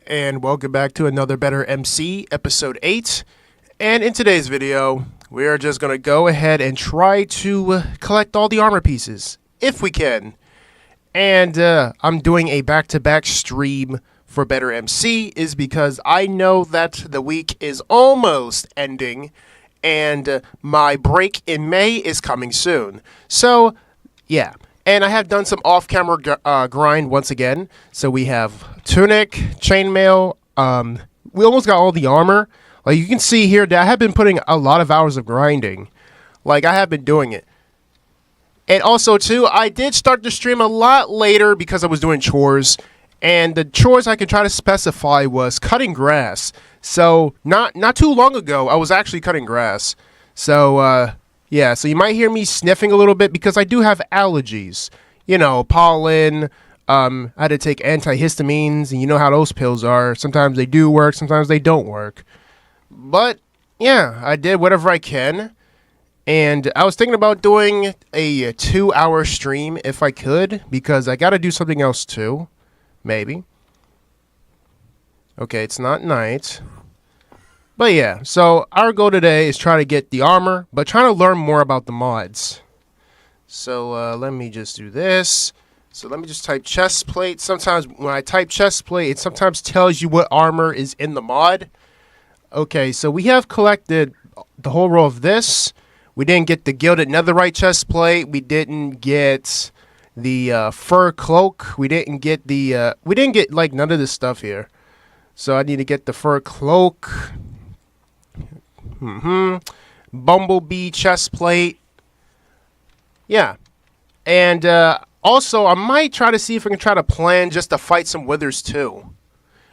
And welcome back to another BetterMC episode 8. And in today's video, we are just going to go ahead and try to collect all the armor pieces, if we can. And I'm doing a back-to-back stream for BetterMC is because I know that the week is almost ending and my break in May is coming soon. So, yeah. And I have done some off-camera grind once again. So we have tunic, chainmail. We almost got all the armor. Like you can see here that I have been putting a lot of hours of grinding. Like I have been doing it. And also too, I did start the stream a lot later because I was doing chores. And the chores I could try to specify was cutting grass. So not too long ago, I was actually cutting grass. So yeah, so you might hear me sniffing a little bit because I do have allergies. You know, pollen. I had to take antihistamines, and you know how those pills are. Sometimes they do work, sometimes they don't work. But, yeah, I did whatever I can. And I was thinking about doing a 2-hour stream if I could, because I got to do something else too. Maybe. Okay, it's not night. But yeah, so our goal today is try to get the armor, but trying to learn more about the mods. So let me just do this. So let me just type chest plate. Sometimes when I type chest plate, it sometimes tells you what armor is in the mod. Okay, so we have collected the whole row of this. We didn't get the gilded netherite chest plate. We didn't get the fur cloak. We didn't get like none of this stuff here. So I need to get the fur cloak. Bumblebee chest plate. Yeah. And also, I might try to see if I can try to plan just to fight some withers too.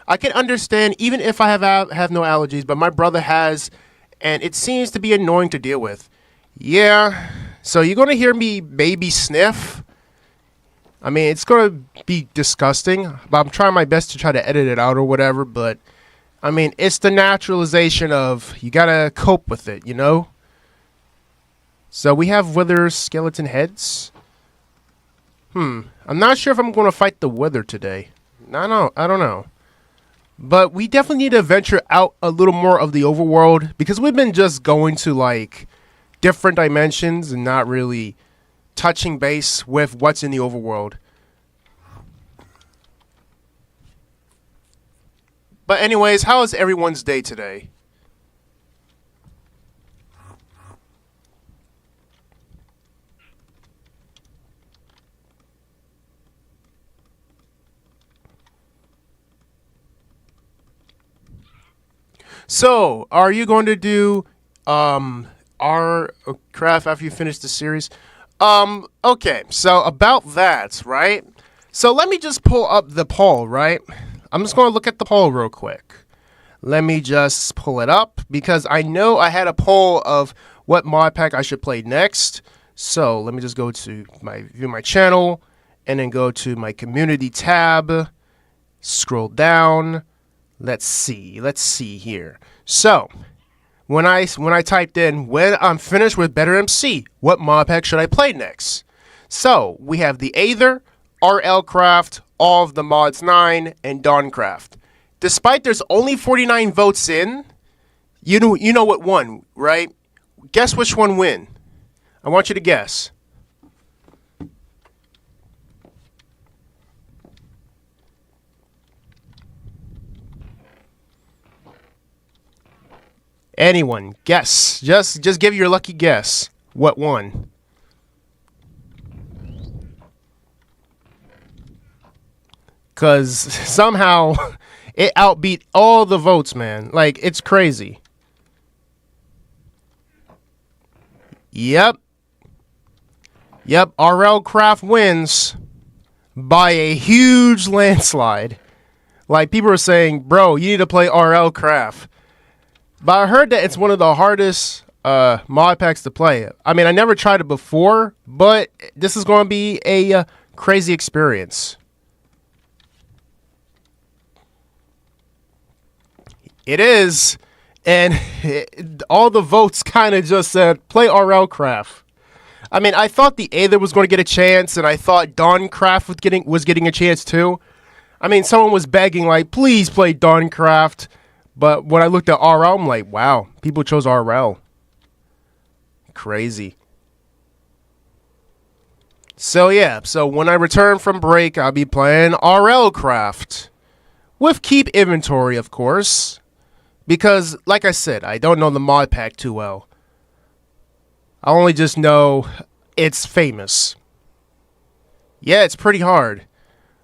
I can understand even if I have no allergies, but my brother has, and it seems to be annoying to deal with. Yeah. So you're going to hear me maybe sniff. I mean, it's going to be disgusting, but I'm trying my best to try to edit it out or whatever, but I mean, it's the naturalization of you gotta cope with it, you know? So we have wither skeleton heads. I'm not sure if I'm going to fight the wither today. I don't know. But we definitely need to venture out a little more of the overworld because we've been just going to like different dimensions and not really touching base with what's in the overworld. But anyways, how is everyone's day today? So, are you going to do our craft after you finish the series? Okay, so about that, right? So let me just pull up the poll, right? I'm just going to look at the poll real quick. Let me just pull it up because I know I had a poll of what mod pack I should play next. So let me just go to view my channel and then go to my community tab. Scroll down. Let's see here. So when I typed in when I'm finished with BetterMC, what mod pack should I play next? So we have the Aether, RL Craft, all of the mods 9, and Dawncraft. Despite there's only 49 votes in, you know what won, right? Guess which one win. I want you to guess. Anyone, guess. Just give your lucky guess. What won? Because somehow it outbeat all the votes, man. Like, it's crazy. Yep. RL Craft wins by a huge landslide. Like, people are saying, bro, you need to play RL Craft. But I heard that it's one of the hardest mod packs to play. I mean, I never tried it before, but this is going to be a crazy experience. It is, and all the votes kind of just said, play RL Craft. I mean, I thought the Aether was going to get a chance, and I thought Dawncraft was getting a chance too. I mean, someone was begging, like, please play Dawncraft. But when I looked at RL, I'm like, wow, people chose RL. Crazy. So yeah, so when I return from break, I'll be playing RL Craft. With keep inventory, of course. Because, like I said, I don't know the mod pack too well. I only just know it's famous. Yeah, it's pretty hard.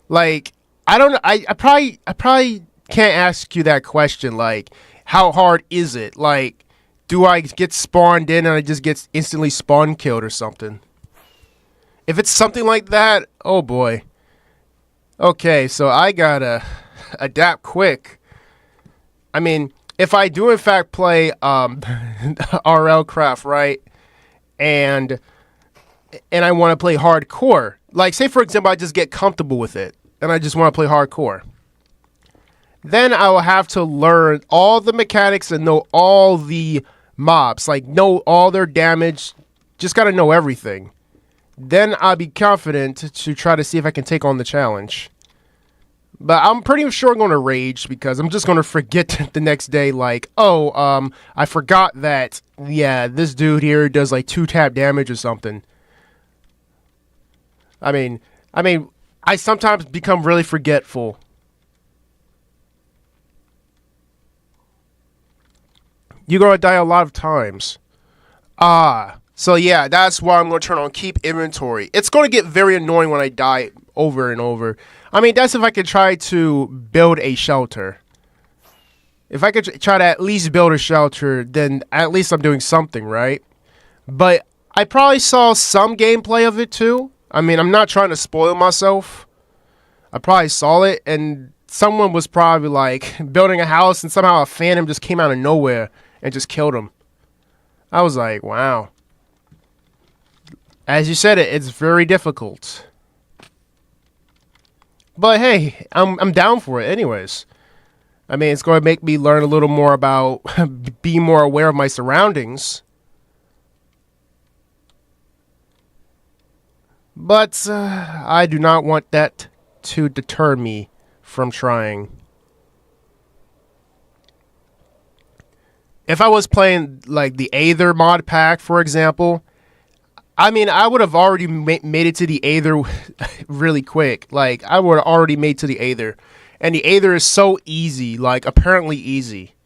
Like, I don't know. I probably can't ask you that question. Like, how hard is it? Like, do I get spawned in and I just get instantly spawn killed or something? If it's something like that, oh boy. Okay, so I gotta adapt quick. I mean, if I do in fact play RL Craft, right, and I want to play hardcore, like say for example I just get comfortable with it and I just want to play hardcore, then I will have to learn all the mechanics and know all the mobs, like know all their damage, just gotta know everything. Then I'll be confident to try to see if I can take on the challenge. But I'm pretty sure I'm going to rage because I'm just going to forget the next day like, oh, I forgot that, yeah, this dude here does like 2-tap damage or something. I mean, I sometimes become really forgetful. You're going to die a lot of times. So yeah, that's why I'm going to turn on keep inventory. It's going to get very annoying when I die over and over. I mean, that's if I could try to build a shelter. If I could try to at least build a shelter, then at least I'm doing something, right? But I probably saw some gameplay of it too. I mean, I'm not trying to spoil myself. I probably saw it, and someone was probably like building a house, and somehow a phantom just came out of nowhere and just killed him. I was like, wow. As you said, it's very difficult. But hey, I'm down for it anyways. I mean, it's going to make me learn a little more about being more aware of my surroundings. But I do not want that to deter me from trying. If I was playing like the Aether mod pack, for example, I mean, I would have already made it to the Aether really quick. Like, I would have already made to the Aether. And the Aether is so easy, like, apparently easy.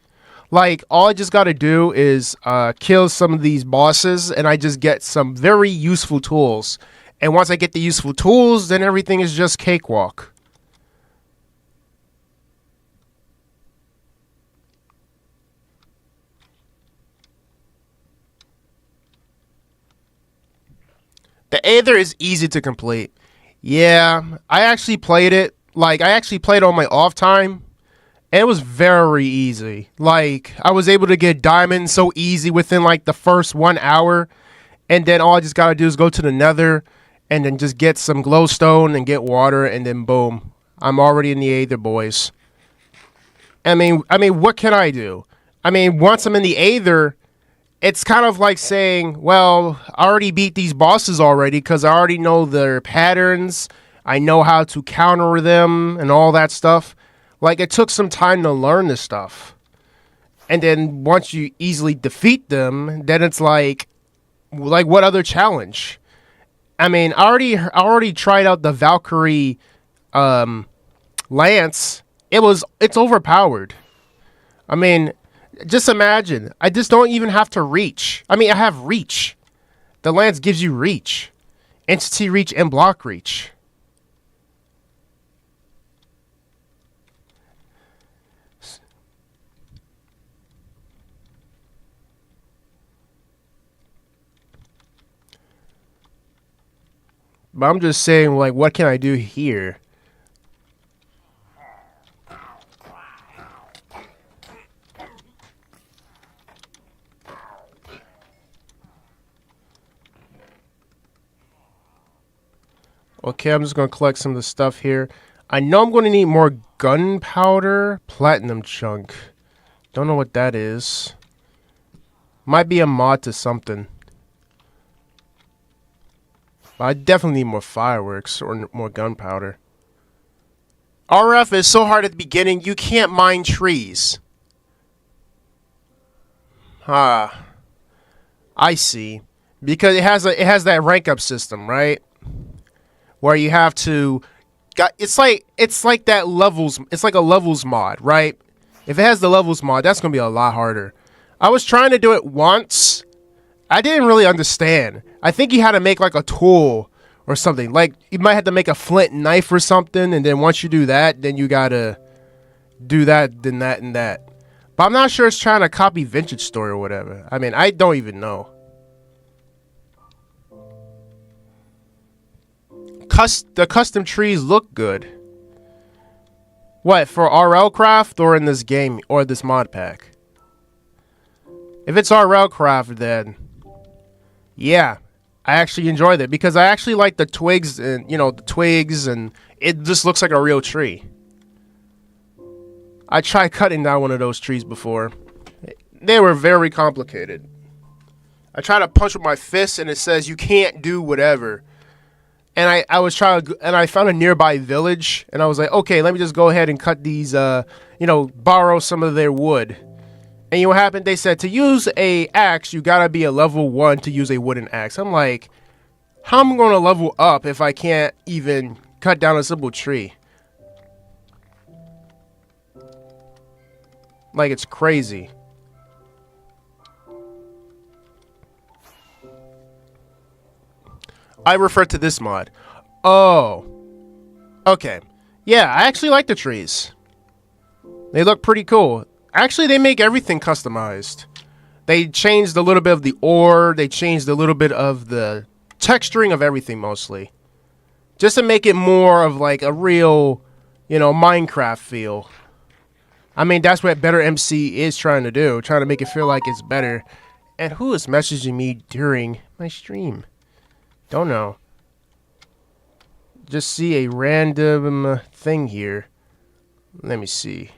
Like, all I just got to do is kill some of these bosses, and I just get some very useful tools. And once I get the useful tools, then everything is just cakewalk. The Aether is easy to complete. Yeah, I actually played it. Like, I actually played on my off time. And it was very easy. Like, I was able to get diamonds so easy within, like, the first 1 hour. And then all I just gotta do is go to the nether. And then just get some glowstone and get water. And then, boom. I'm already in the Aether, boys. I mean, what can I do? I mean, once I'm in the Aether, it's kind of like saying, well, I already beat these bosses already because I already know their patterns. I know how to counter them and all that stuff. Like, it took some time to learn this stuff. And then once you easily defeat them, then it's like what other challenge? I mean, I already tried out the Valkyrie lance. It's overpowered. I mean, just imagine. I just don't even have to reach. I mean, I have reach. The lance gives you reach. Entity reach and block reach. But I'm just saying, like, what can I do here? Okay, I'm just going to collect some of the stuff here. I know I'm going to need more gunpowder. Platinum chunk. Don't know what that is. Might be a mod to something. But I definitely need more fireworks or more gunpowder. RF is so hard at the beginning, you can't mine trees. Ah, I see. Because it has that rank up system, right? Where you have to it's like that levels, it's like a levels mod, right? If it has the levels mod, that's going to be a lot harder. I was trying to do it once. I didn't really understand. I think you had to make like a tool or something. Like you might have to make a flint knife or something, and then once you do that, then you got to do that, then that and that. But I'm not sure it's trying to copy Vintage Story or whatever. I mean, I don't even know. The custom trees look good. What, for RL Craft or in this game or this mod pack? If it's RL Craft, then yeah, I actually enjoyed it because I actually like the twigs and the twigs, and it just looks like a real tree. I tried cutting down one of those trees before. They were very complicated. I tried to punch with my fist and it says you can't do whatever. And I was trying to, and I found a nearby village, and I was like, okay, let me just go ahead and cut these, borrow some of their wood. And you know what happened? They said to use a axe, you gotta be a level 1 to use a wooden axe. I'm like, how am I gonna level up if I can't even cut down a simple tree? Like, it's crazy. I refer to this mod. Oh. Okay. Yeah, I actually like the trees. They look pretty cool. Actually, they make everything customized. They changed a little bit of the ore. They changed a little bit of the texturing of everything, mostly. Just to make it more of like a real, Minecraft feel. I mean, that's what BetterMC is trying to do. Trying to make it feel like it's better. And who is messaging me during my stream? Don't know. Just see a random thing here. Let me see.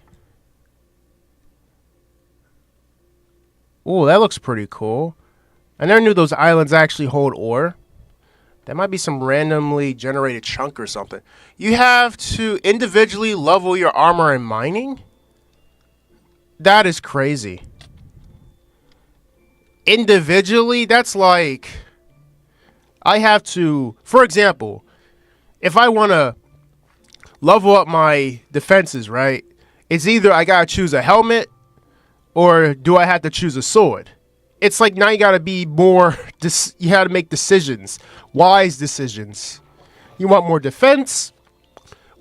Oh, that looks pretty cool. I never knew those islands actually hold ore. That might be some randomly generated chunk or something. You have to individually level your armor in mining? That is crazy. Individually? That's like... I have to, for example, if I want to level up my defenses, right? It's either I got to choose a helmet or do I have to choose a sword? It's like now you got to be more, you have to make decisions, wise decisions. You want more defense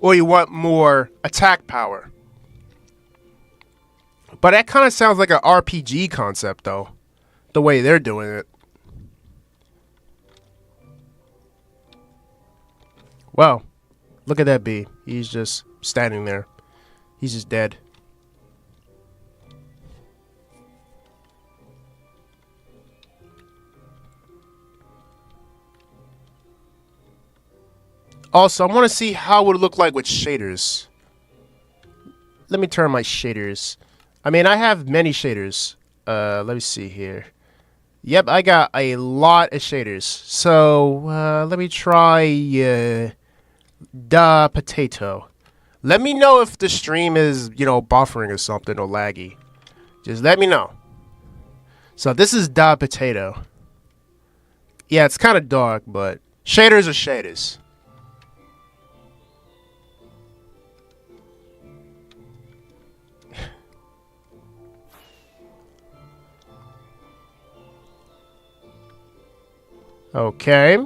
or you want more attack power? But that kind of sounds like an RPG concept, though, the way they're doing it. Wow, look at that bee. He's just standing there. He's just dead. Also, I want to see how it would look like with shaders. Let me turn my shaders. I mean, I have many shaders. Let me see here. Yep, I got a lot of shaders. So, let me try... Da potato. Let me know if the stream is, buffering or something or laggy. Just let me know. So this is da potato. Yeah, it's kind of dark, but shaders are shaders. Okay.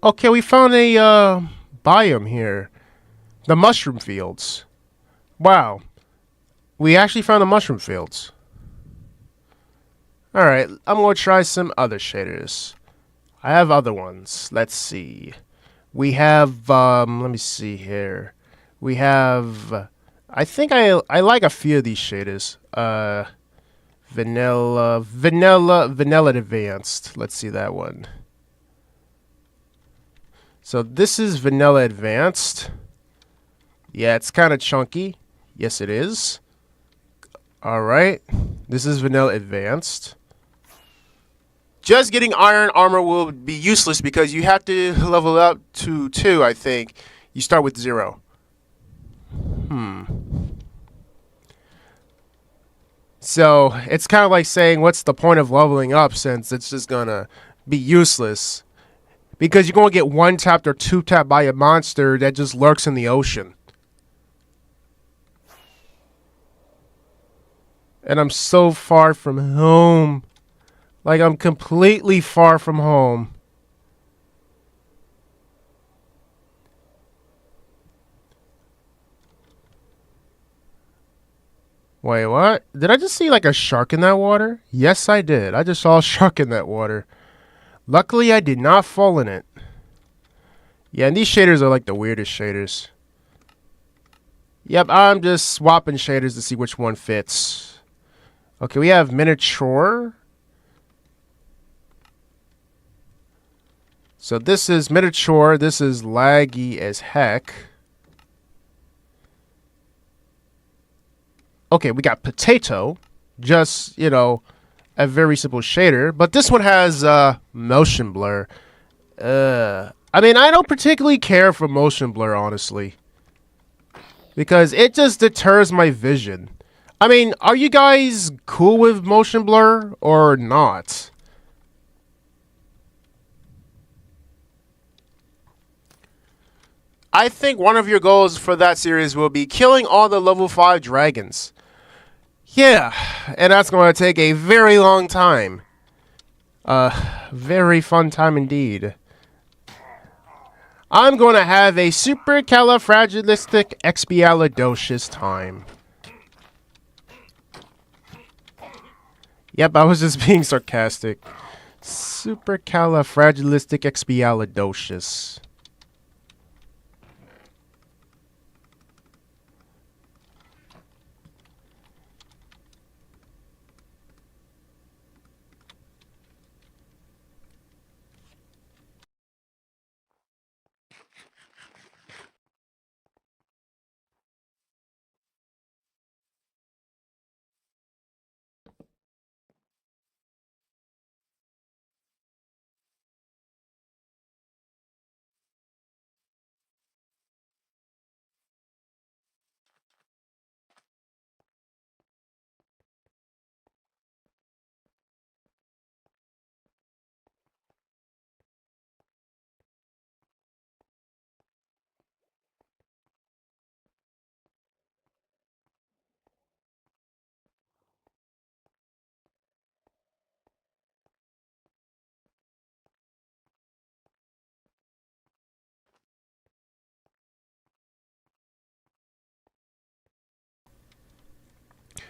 Okay, we found a biome here. The mushroom fields. Wow. We actually found the mushroom fields. Alright, I'm going to try some other shaders. I have other ones. Let's see. We have, let me see here. We have, I think I like a few of these shaders. Vanilla Advanced. Let's see that one. So this is Vanilla Advanced. Yeah, it's kind of chunky. Yes, it is. All right. This is Vanilla Advanced. Just getting iron armor will be useless because you have to level up to 2, I think. You start with 0. So, it's kind of like saying, what's the point of leveling up since it's just gonna be useless? Because you're gonna get 1-tapped or 2-tapped by a monster that just lurks in the ocean. And I'm so far from home. Like, I'm completely far from home. Wait, what? Did I just see like a shark in that water? Yes, I did. I just saw a shark in that water. Luckily, I did not fall in it. Yeah, and these shaders are like the weirdest shaders. Yep, I'm just swapping shaders to see which one fits. Okay, we have miniature. So this is miniature. This is laggy as heck. Okay, we got potato. Just, you know, a very simple shader. But this one has motion blur. I mean, I don't particularly care for motion blur, honestly. Because it just deters my vision. I mean, are you guys cool with motion blur or not? I think one of your goals for that series will be killing all the level 5 dragons. Yeah, and that's going to take a very long time. Very fun time indeed. I'm going to have a supercalifragilisticexpialidocious time. Yep, I was just being sarcastic. Supercalifragilisticexpialidocious.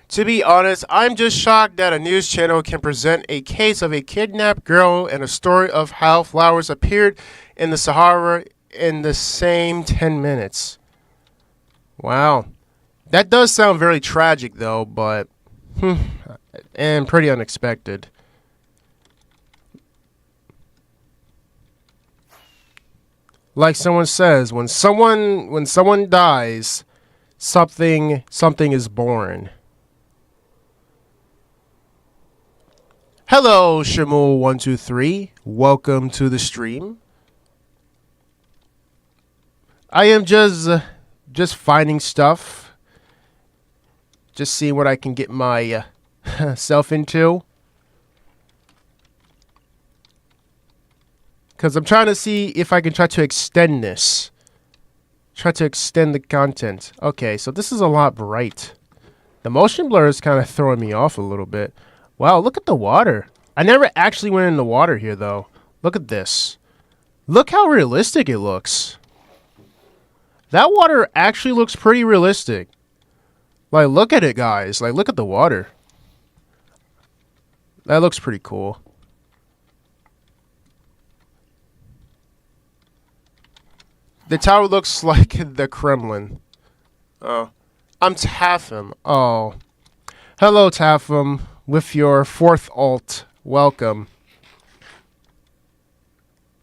To be honest, I'm just shocked that a news channel can present a case of a kidnapped girl and a story of how flowers appeared in the Sahara in the same 10 minutes. Wow. That does sound very tragic, though, but and pretty unexpected. Like someone says, when someone dies, something is born. Hello, Shimul123. Welcome to the stream. I am just finding stuff. Just seeing what I can get my self into. Because I'm trying to see if I can try to extend this. Try to extend the content. Okay, so this is a lot bright. The motion blur is kind of throwing me off a little bit. Wow, look at the water. I never actually went in the water here, though. Look at this. Look how realistic it looks. That water actually looks pretty realistic. Like, look at it, guys. Like, look at the water. That looks pretty cool. The tower looks like the Kremlin. Oh. I'm Taffum. Oh. Hello, Taffum. with your fourth alt. Welcome.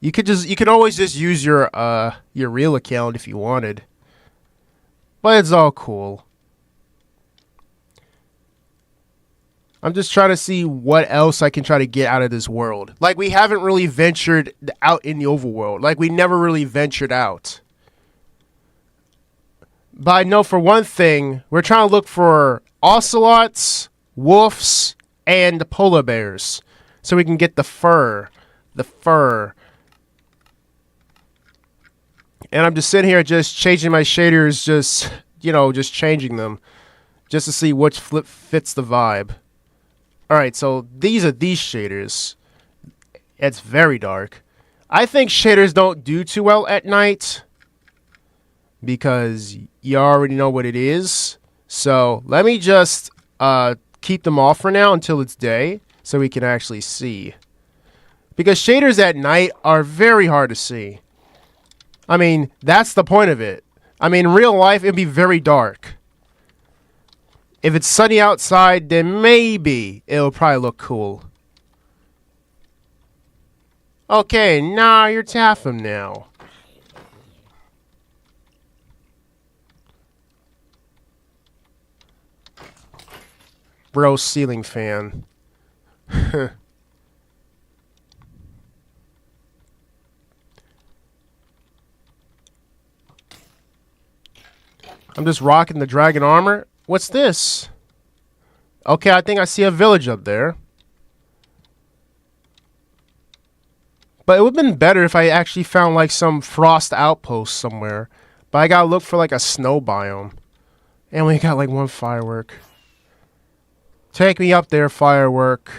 You could always just use your real account if you wanted. But it's all cool. I'm just trying to see what else I can try to get out of this world. Like, we haven't really ventured out in the overworld. Like, we never really ventured out. But I know for one thing, we're trying to look for ocelots, wolves, and polar bears. So we can get the fur. The fur. And I'm just sitting here just changing my shaders, just, just changing them. Just to see which flip fits the vibe. Alright, so these are these shaders. It's very dark. I think shaders don't do too well at night. Because you already know what it is. So let me just keep them off for now until it's day. So we can actually see. Because shaders at night are very hard to see. I mean, that's the point of it. I mean, in real life, it'd be very dark. If it's sunny outside, then maybe it'll probably look cool. Okay, now you're taffing now. Bro, ceiling fan. I'm just rocking the dragon armor. What's this? Okay, I think I see a village up there. But it would have been better if I actually found like some frost outpost somewhere. But I gotta look for like a snow biome. And we got like one firework. Take me up there, firework.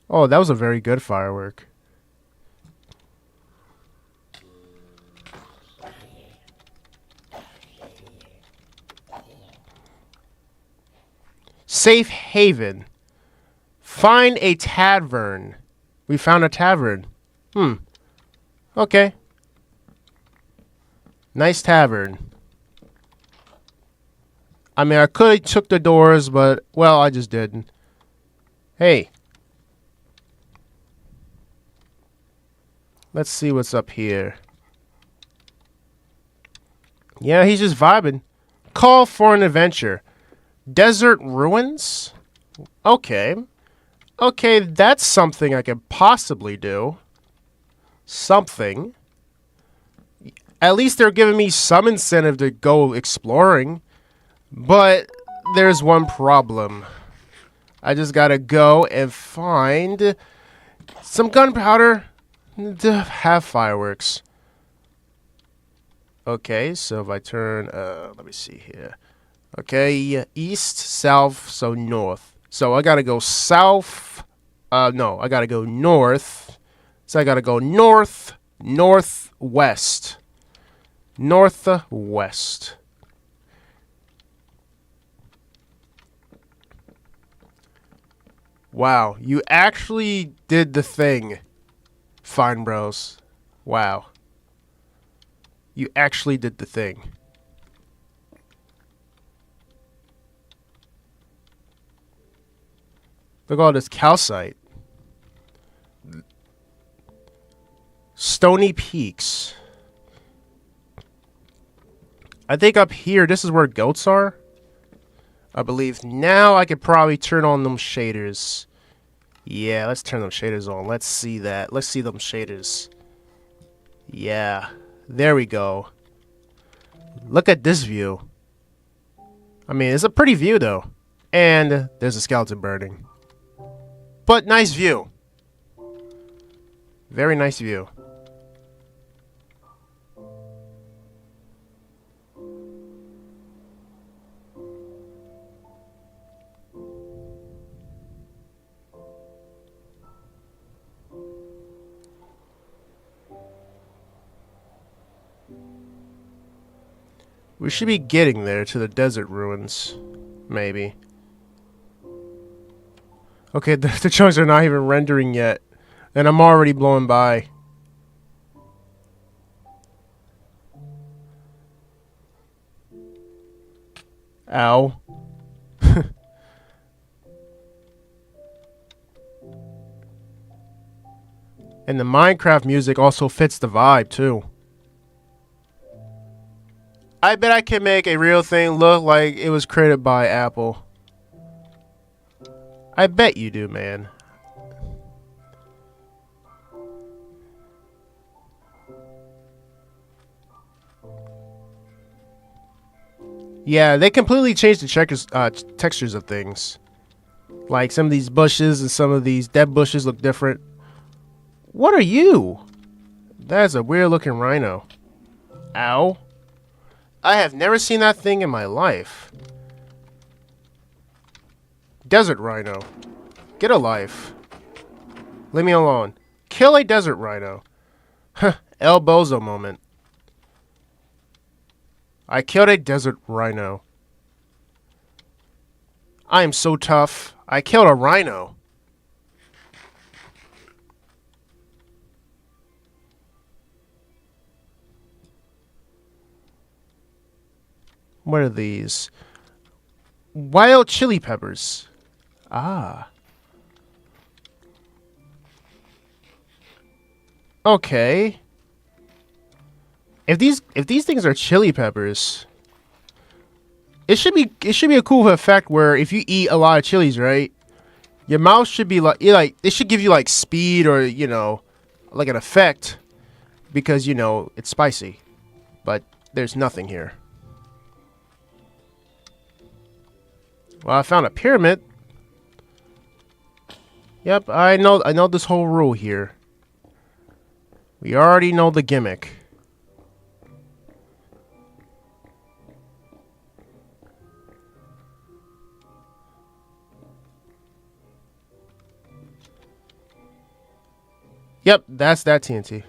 Oh, that was a very good firework. Safe haven. Find a tavern. We found a tavern. Okay. Nice tavern. I mean, I could have took the doors, but, well, I just didn't. Hey. Let's see what's up here. Yeah, he's just vibing. Call for an adventure. Desert ruins? Okay. Okay, that's something I could possibly do. Something. At least they're giving me some incentive to go exploring. But there's one problem. I just gotta go and find some gunpowder to have fireworks. Okay, so if I turn, let me see here. Okay, east, south, so north. So I gotta go south. No, I gotta go north. So I gotta go north, northwest. Northwest. Wow, you actually did the thing, Fine Bros. Wow. You actually did the thing. Look at all this calcite. Stony Peaks. I think up here, this is where goats are. I believe. Now I could probably turn on them shaders. Yeah, let's turn them shaders on. Let's see that. Let's see them shaders. Yeah. There we go. Look at this view. I mean, it's a pretty view, though. And there's a skeleton burning. But nice view. Very nice view. We should be getting there to the desert ruins. Maybe. Okay, the chunks are not even rendering yet. And I'm already blowing by. Ow. And the Minecraft music also fits the vibe, too. I bet I can make a real thing look like it was created by Apple. I bet you do, man. Yeah, they completely changed the textures of things. Like some of these bushes and some of these dead bushes look different. What are you? That's a weird looking rhino. Ow. I have never seen that thing in my life. Desert rhino. Get a life. Leave me alone. Kill a desert rhino. El Bozo moment. I killed a desert rhino. I am so tough. I killed a rhino. What are these? Wild chili peppers. Ah. Okay. If these things are chili peppers, it should be a cool effect where if you eat a lot of chilies, right? Your mouth should be like it should give you like speed or, you know, like an effect because, you know, it's spicy. But there's nothing here. Well, I found a pyramid. Yep, I know this whole rule here. We already know the gimmick. Yep, that's that TNT.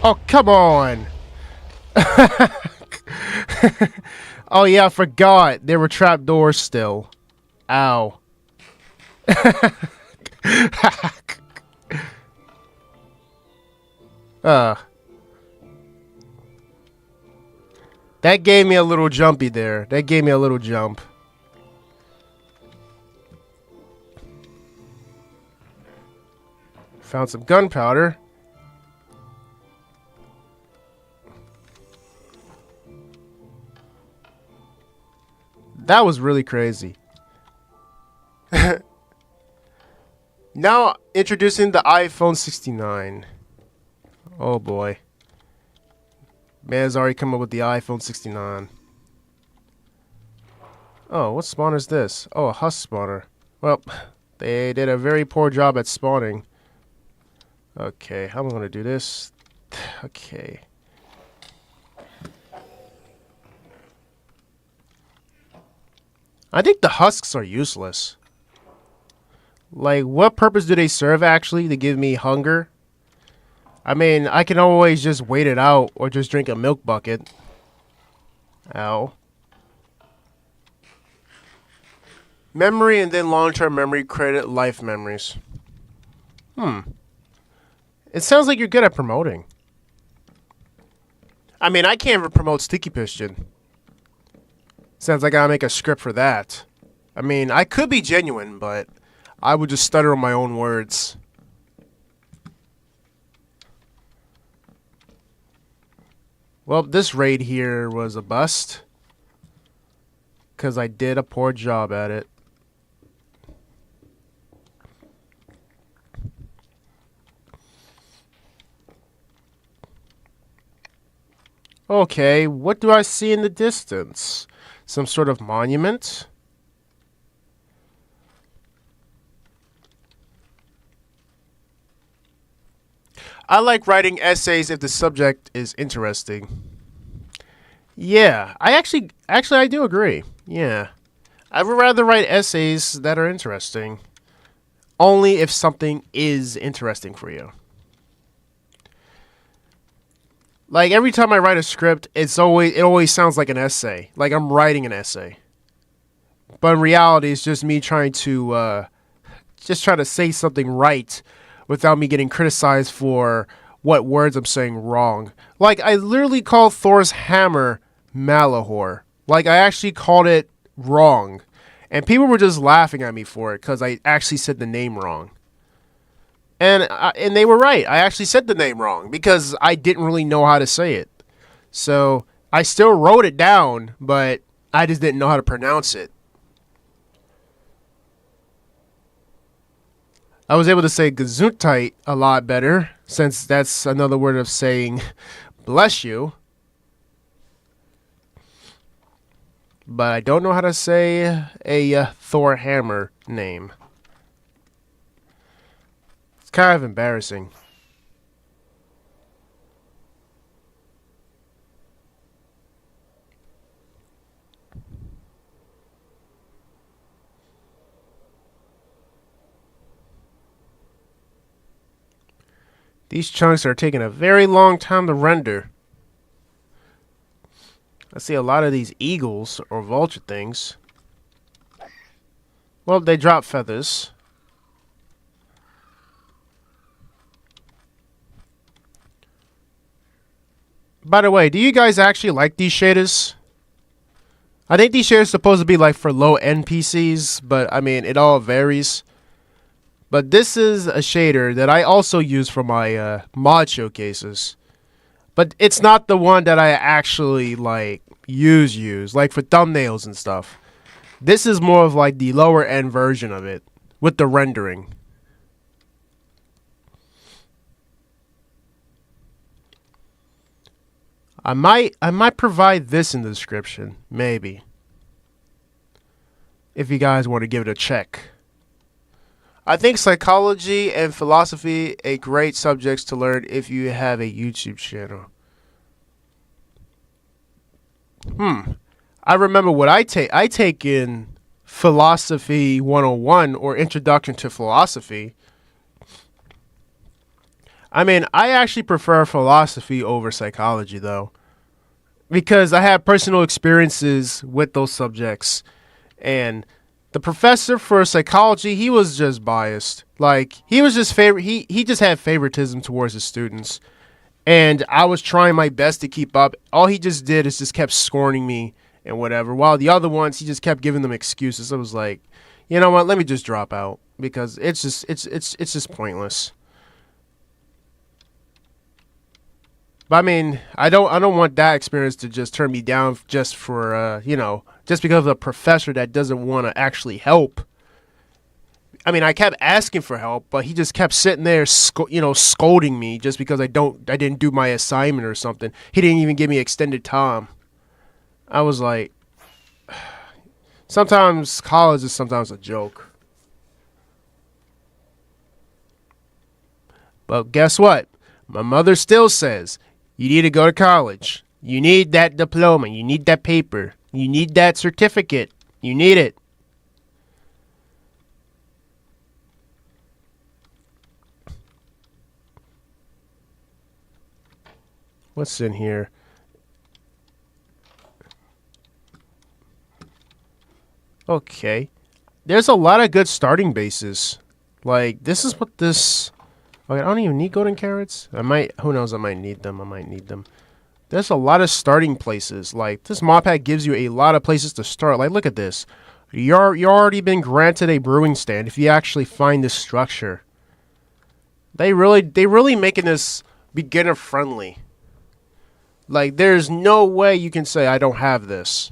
Oh, come on. Oh, yeah, I forgot. There were trapdoors still. Ow. That gave me a little jumpy there. That gave me a little jump. Found some gunpowder. That was really crazy. Now introducing the iPhone 69. Oh boy. Man's already come up with the iPhone 69. Oh, what spawner is this? Oh, a husk spawner. Well, they did a very poor job at spawning. Okay, how am I going to do this? Okay. I think the husks are useless. Like, what purpose do they serve, actually? To give me hunger? I mean, I can always just wait it out or just drink a milk bucket. Ow. Memory and then long-term memory credit life memories. It sounds like you're good at promoting. I mean, I can't even promote Sticky Piston. Sounds like I gotta make a script for that. I mean, I could be genuine, but I would just stutter on my own words. Well, this raid here was a bust. Because I did a poor job at it. Okay, what do I see in the distance? Some sort of monument? I like writing essays if the subject is interesting. Yeah, I do agree. Yeah. I would rather write essays that are interesting. Only if something is interesting for you. Like, every time I write a script, it always sounds like an essay. Like I'm writing an essay. But in reality, it's just me trying to say something right without me getting criticized for what words I'm saying wrong. Like, I literally called Thor's hammer Malahor. Like, I actually called it wrong. And people were just laughing at me for it because I actually said the name wrong. And they were right. I actually said the name wrong because I didn't really know how to say it. So I still wrote it down, but I just didn't know how to pronounce it. I was able to say Gesundheit a lot better, since that's another word of saying bless you. But I don't know how to say a Thor hammer name. It's kind of embarrassing. These chunks are taking a very long time to render. I see a lot of these eagles or vulture things. Well, they drop feathers. By the way, do you guys actually like these shaders? I think these shaders are supposed to be like for low-end PCs, but I mean, it all varies. But this is a shader that I also use for my mod showcases. But it's not the one that I actually like use like for thumbnails and stuff. This is more of like the lower end version of it with the rendering. I might provide this in the description, maybe. If you guys want to give it a check. I think psychology and philosophy are great subjects to learn if you have a YouTube channel. I remember what I take. I take in Philosophy 101 or Introduction to Philosophy. I mean, I actually prefer philosophy over psychology, though, because I have personal experiences with those subjects. And the professor for psychology, he was just biased. Like, he was just he just had favoritism towards his students. And I was trying my best to keep up. All he just did is just kept scorning me and whatever. While the other ones, he just kept giving them excuses. I was like, you know what? Let me just drop out because it's just pointless. But I mean, I don't want that experience to just turn me down just for just because of a professor that doesn't want to actually help. I mean, I kept asking for help, but he just kept sitting there, scolding me just because I didn't do my assignment or something. He didn't even give me extended time. I was like, sometimes college is sometimes a joke. But guess what? My mother still says, you need to go to college. You need that diploma. You need that paper. You need that certificate. You need it. What's in here? Okay. There's a lot of good starting bases. Like, this is what this... Okay, I don't even need golden carrots. I might... Who knows? I might need them. There's a lot of starting places. Like, this mod pack gives you a lot of places to start. Like, look at this. You're already been granted a brewing stand if you actually find this structure. They really making this beginner friendly. Like, there's no way you can say I don't have this.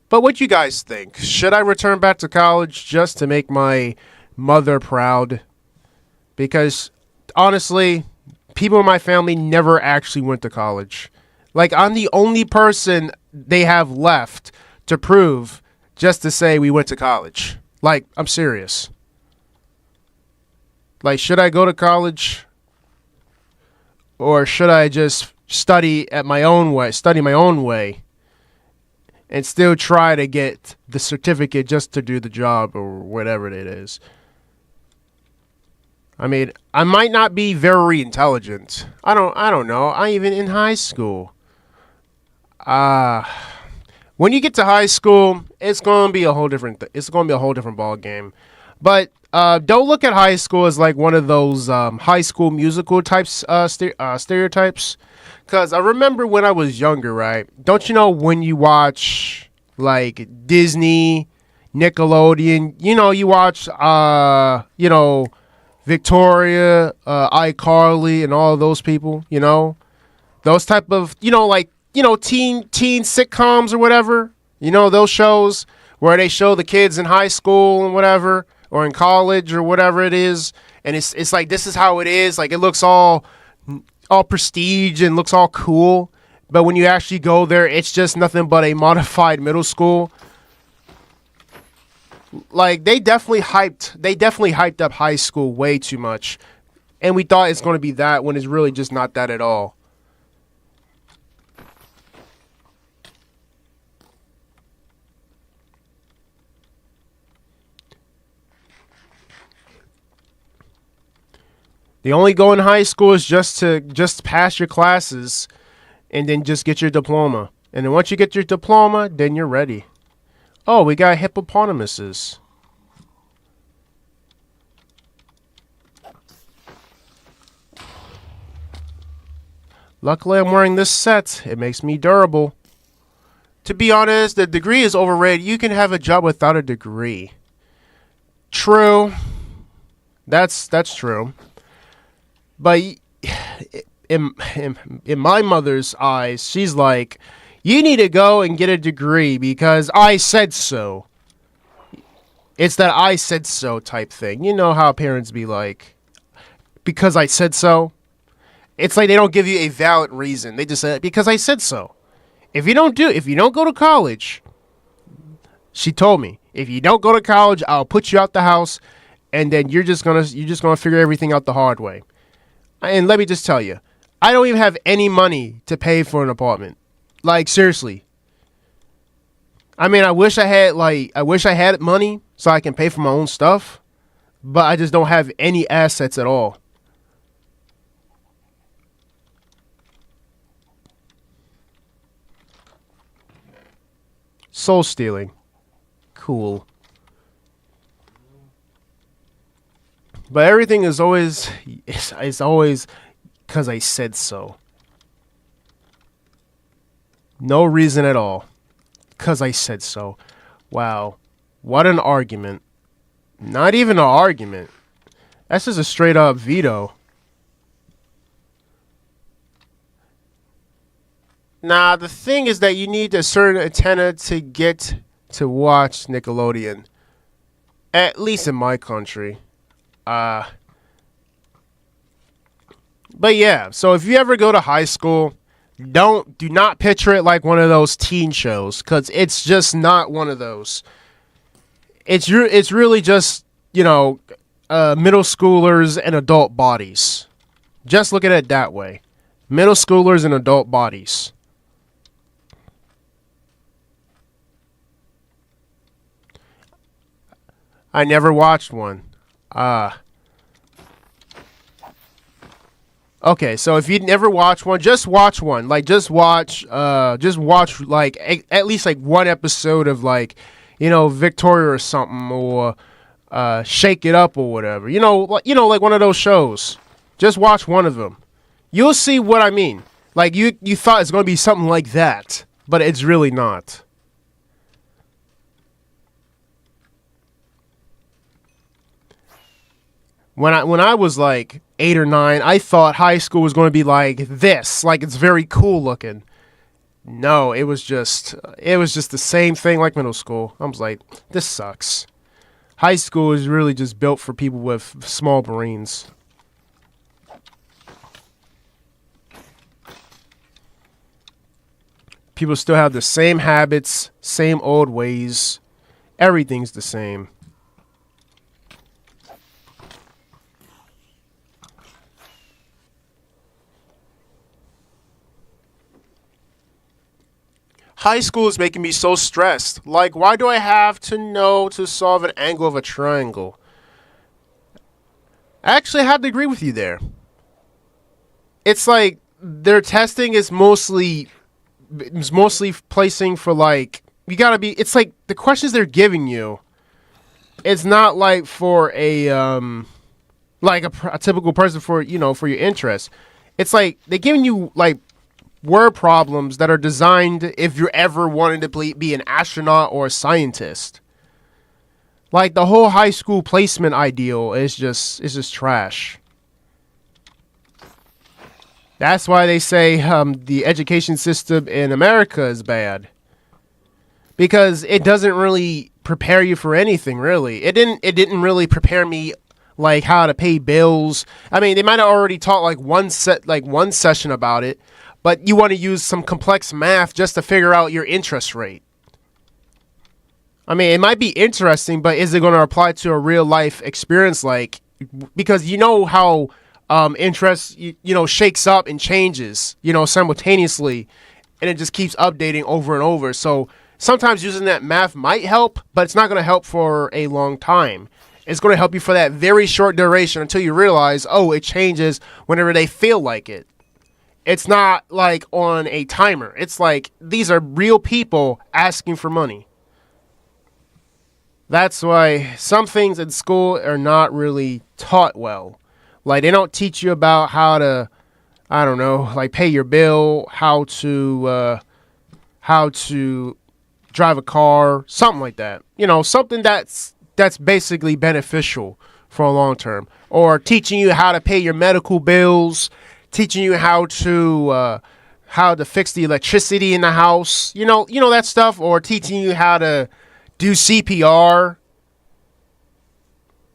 But what you guys think? Should I return back to college just to make my mother proud? Because, honestly, people in my family never actually went to college. Like, I'm the only person they have left to prove just to say we went to college. Like, I'm serious. Like, should I go to college? Or should I just study my own way? And still try to get the certificate just to do the job or whatever it is. I mean, I might not be very intelligent. I don't know. I even in high school. When you get to high school, it's gonna be a whole different ball game. But Don't look at high school as like one of those high school musical types stereotypes. Because I remember when I was younger, right? Don't you know when you watch like Disney, Nickelodeon, you watch, Victoria, iCarly, and all of those people, those type of, teen sitcoms or whatever, those shows where they show the kids in high school and whatever, or in college or whatever it is, and it's like this is how it is, like it looks all prestige and looks all cool, but when you actually go there, it's just nothing but a modified middle school. Like they definitely hyped up high school way too much, and we thought it's going to be that when it's really just not that at all. The only goal in high school is just pass your classes and then just get your diploma. And then once you get your diploma, then you're ready. Oh, we got hippopotamuses. Luckily, I'm wearing this set. It makes me durable. To be honest, the degree is overrated. You can have a job without a degree. True. That's true. But in my mother's eyes, she's like, you need to go and get a degree because I said so. It's that I said so type thing. You know how parents be like, because I said so. It's like they don't give you a valid reason. They just say, because I said so. If you don't go to college, she told me, if you don't go to college, I'll put you out the house, and then you're just gonna figure everything out the hard way. And let me just tell you, I don't even have any money to pay for an apartment. Like, seriously. I mean, I wish I had money so I can pay for my own stuff, but I just don't have any assets at all. Soul stealing. Cool. But everything is always, it's always because I said so. No reason at all. Because I said so. Wow. What an argument. Not even an argument. That's just a straight up veto. Nah, the thing is that you need a certain antenna to get to watch Nickelodeon. At least in my country. But yeah, so if you ever go to high school, do not picture it like one of those teen shows, because it's just not one of those. It's really just, middle schoolers and adult bodies. Just look at it that way. Middle schoolers and adult bodies. I never watched one. Okay, so if you'd never watched one, just watch one. Like, just watch, like, at least, like, one episode of, like, Victoria or something, or, Shake It Up or whatever. Like one of those shows. Just watch one of them. You'll see what I mean. Like, you thought it's going to be something like that, but it's really not. When I was like 8 or 9, I thought high school was going to be like this, like it's very cool looking. No, it was just the same thing like middle school. I was like, this sucks. High school is really just built for people with small brains. People still have the same habits, same old ways. Everything's the same. High school is making me so stressed. Like, why do I have to know to solve an angle of a triangle? I actually have to agree with you there. It's like their testing is mostly placing for, like, you gotta be, it's like the questions they're giving you It's not like for a typical person for for your interest. It's like they're giving you like word problems that are designed if you're ever wanting to be an astronaut or a scientist. Like the whole high school placement ideal is just trash. That's why they say the education system in America is bad, because it doesn't really prepare you for anything. Really, it didn't really prepare me like how to pay bills. I mean, they might have already taught like one session about it, but you want to use some complex math just to figure out your interest rate. I mean, it might be interesting, but is it going to apply to a real life experience? Like, because you know how interest shakes up and changes simultaneously, and it just keeps updating over and over. So sometimes using that math might help, but it's not going to help for a long time. It's going to help you for that very short duration until you realize, oh, it changes whenever they feel like it. It's not like on a timer. It's like these are real people asking for money. That's why some things in school are not really taught well. Like they don't teach you about how to, I don't know, like pay your bill, how to drive a car, something like that. Something that's basically beneficial for a long term, or teaching you how to pay your medical bills, teaching you how to fix the electricity in the house, that stuff, or teaching you how to do CPR,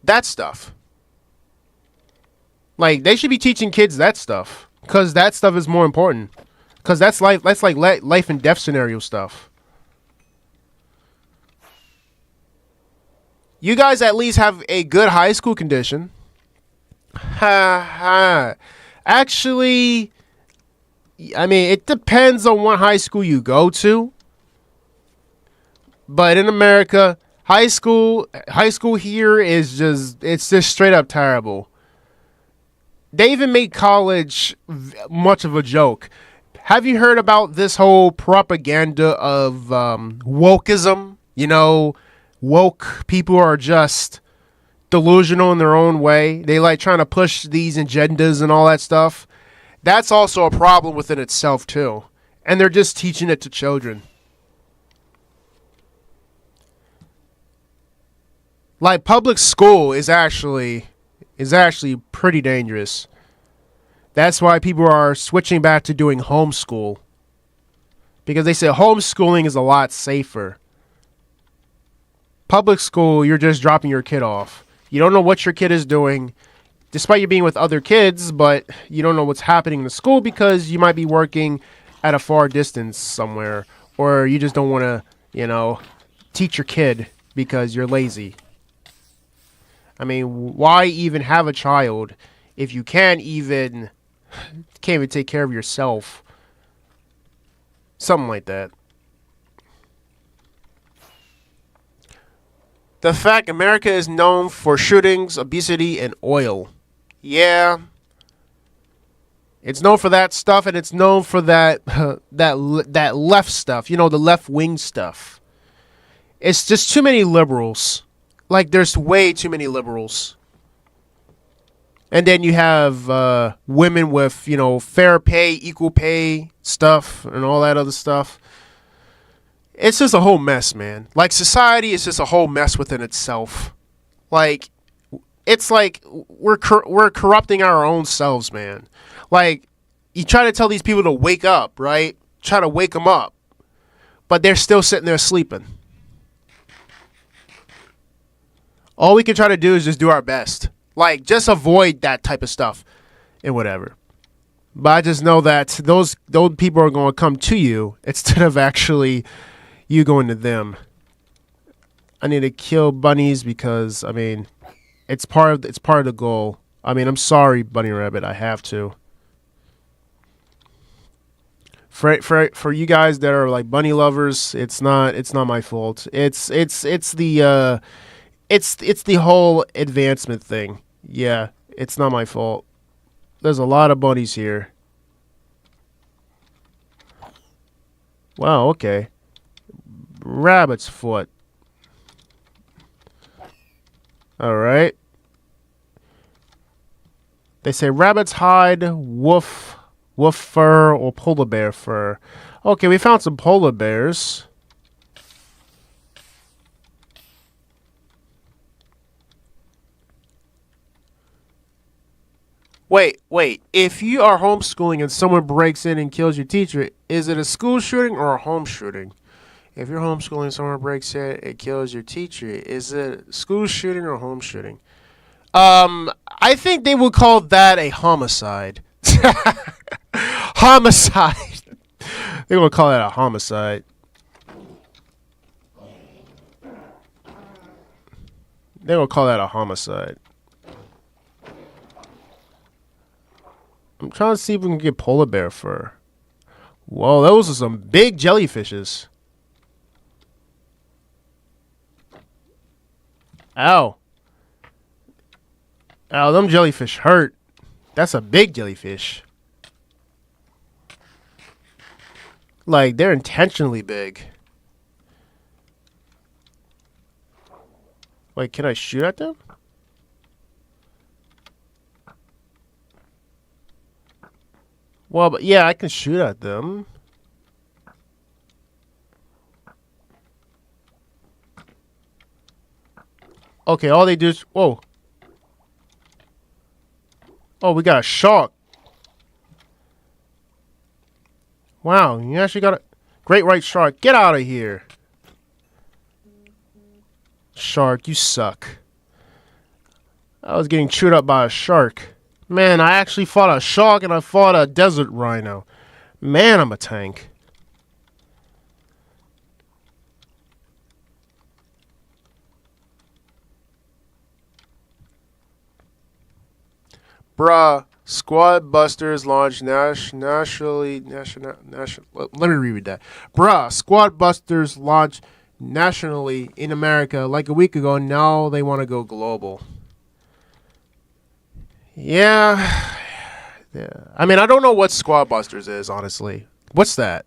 that stuff. Like they should be teaching kids that stuff, because that stuff is more important, because that's like life and death scenario stuff. You guys at least have a good high school condition. Ha ha. Actually, I mean, it depends on what high school you go to. But in America, high school here it's just straight up terrible. They even make college much of a joke. Have you heard about this whole propaganda of wokeism? Woke people are just delusional in their own way. They like trying to push these agendas and all that stuff. That's also a problem within itself too. And they're just teaching it to children. Like public school is actually pretty dangerous. That's why people are switching back to doing homeschool. Because they say homeschooling is a lot safer. Public school, you're just dropping your kid off. You don't know what your kid is doing, despite you being with other kids, but you don't know what's happening in the school because you might be working at a far distance somewhere, or you just don't want to, teach your kid because you're lazy. I mean, why even have a child if you can't even take care of yourself? Something like that. The fact America is known for shootings, obesity, and oil. Yeah. It's known for that stuff, and it's known for that left stuff, the left wing stuff. It's just too many liberals. Like, there's way too many liberals. And then you have women with, fair pay, equal pay stuff, and all that other stuff. It's just a whole mess, man. Like, society is just a whole mess within itself. Like, it's like we're corrupting our own selves, man. Like, you try to tell these people to wake up, right? Try to wake them up. But they're still sitting there sleeping. All we can try to do is just do our best. Like, just avoid that type of stuff and whatever. But I just know that those people are going to come to you instead of actually you going to them. I need to kill bunnies because, I mean, it's part of the goal. I mean, I'm sorry, Bunny Rabbit, I have to. For you guys that are like bunny lovers, it's not my fault. It's the whole advancement thing. Yeah, it's not my fault. There's a lot of bunnies here. Wow, okay. Rabbit's foot. All right. They say rabbit's hide, wolf fur, or polar bear fur. Okay, we found some polar bears. Wait. If you are homeschooling and someone breaks in and kills your teacher, is it a school shooting or a home shooting? If you're homeschooling and someone breaks in and kills your teacher, is it school shooting or home shooting? I think they would call that a homicide. Homicide. They're gonna call that a homicide. They're gonna call that a homicide. I'm trying to see if we can get polar bear fur. Whoa, those are some big jellyfishes. Ow. Ow, them jellyfish hurt. That's a big jellyfish. Like, they're intentionally big. Wait, can I shoot at them? Well, but yeah, I can shoot at them. Okay, all they do is... Whoa. Oh, we got a shark. Wow, you actually got a great white shark. Get out of here. Shark, you suck. I was getting chewed up by a shark. Man, I actually fought a shark and I fought a desert rhino. Man, I'm a tank. Bruh, Squad Busters launched nationally. Let me reread that. Bruh, Squad Busters launched nationally in America like a week ago. Now they want to go global. Yeah. I mean, I don't know what Squad Busters is, honestly. What's that?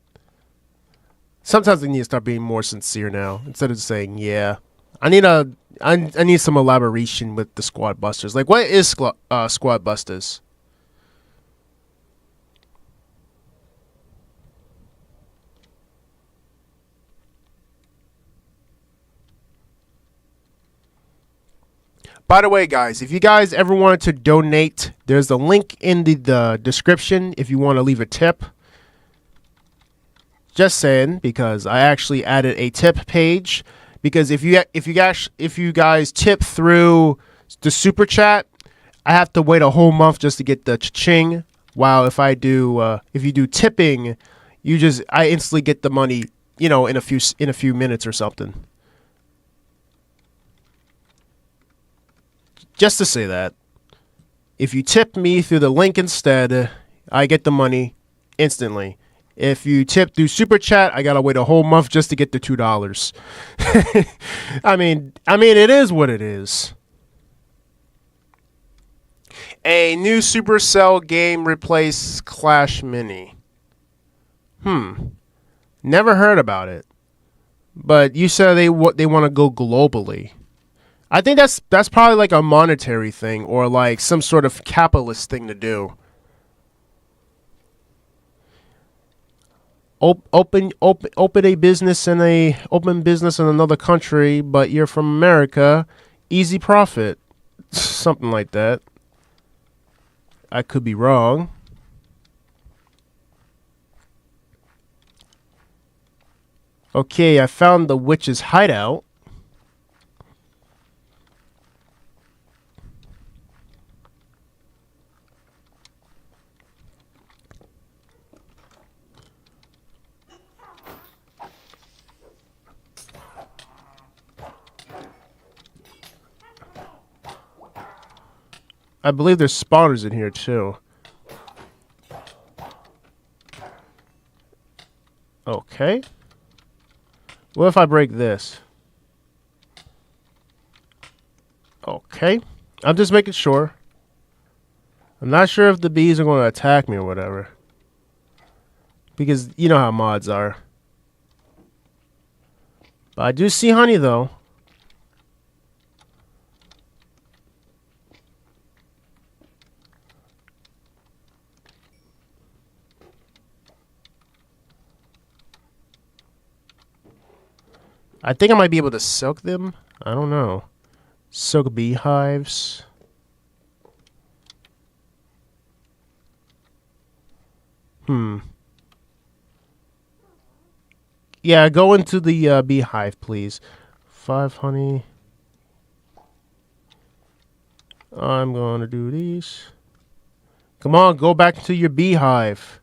Sometimes they need to start being more sincere now instead of saying, yeah. I need some elaboration with the Squad Busters. Like, what is Squad Busters? By the way, guys, if you guys ever wanted to donate, there's a link in the description if you want to leave a tip. Just saying, because I actually added a tip page. Because if you guys tip through the super chat, I have to wait a whole month just to get the cha-ching. While if you do tipping, I instantly get the money, in a few minutes or something. Just to say that, if you tip me through the link instead, I get the money instantly. If you tip through Super Chat, I gotta wait a whole month just to get the $2. I mean, it is what it is. A new Supercell game replaced Clash Mini. Never heard about it. But you said they want to go globally. I think that's probably like a monetary thing or like some sort of capitalist thing to do. Open a business in another country, but you're from America, easy profit, something like that. I could be wrong. Okay, I found the witch's hideout. I believe there's spawners in here too. Okay. What if I break this? Okay. I'm just making sure. I'm not sure if the bees are going to attack me or whatever. Because you know how mods are. But I do see honey though. I think I might be able to silk them. I don't know. Silk beehives. Yeah, go into the beehive, please. 5 honey. I'm going to do these. Come on, go back to your beehive.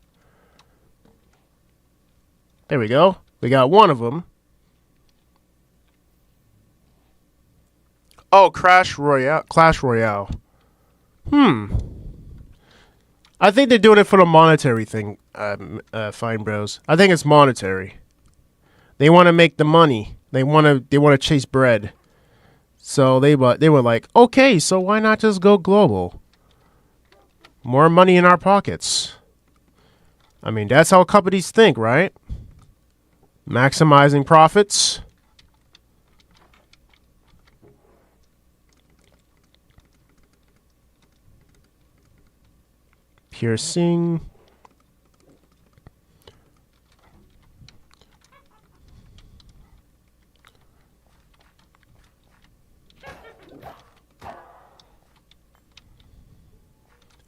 There we go. We got one of them. Oh, Clash Royale. I think they're doing it for the monetary thing, Fine Bros. I think it's monetary. They want to make the money. They want to chase bread. So they were like, okay, so why not just go global? More money in our pockets. I mean, that's how companies think, right? Maximizing profits. Piercing.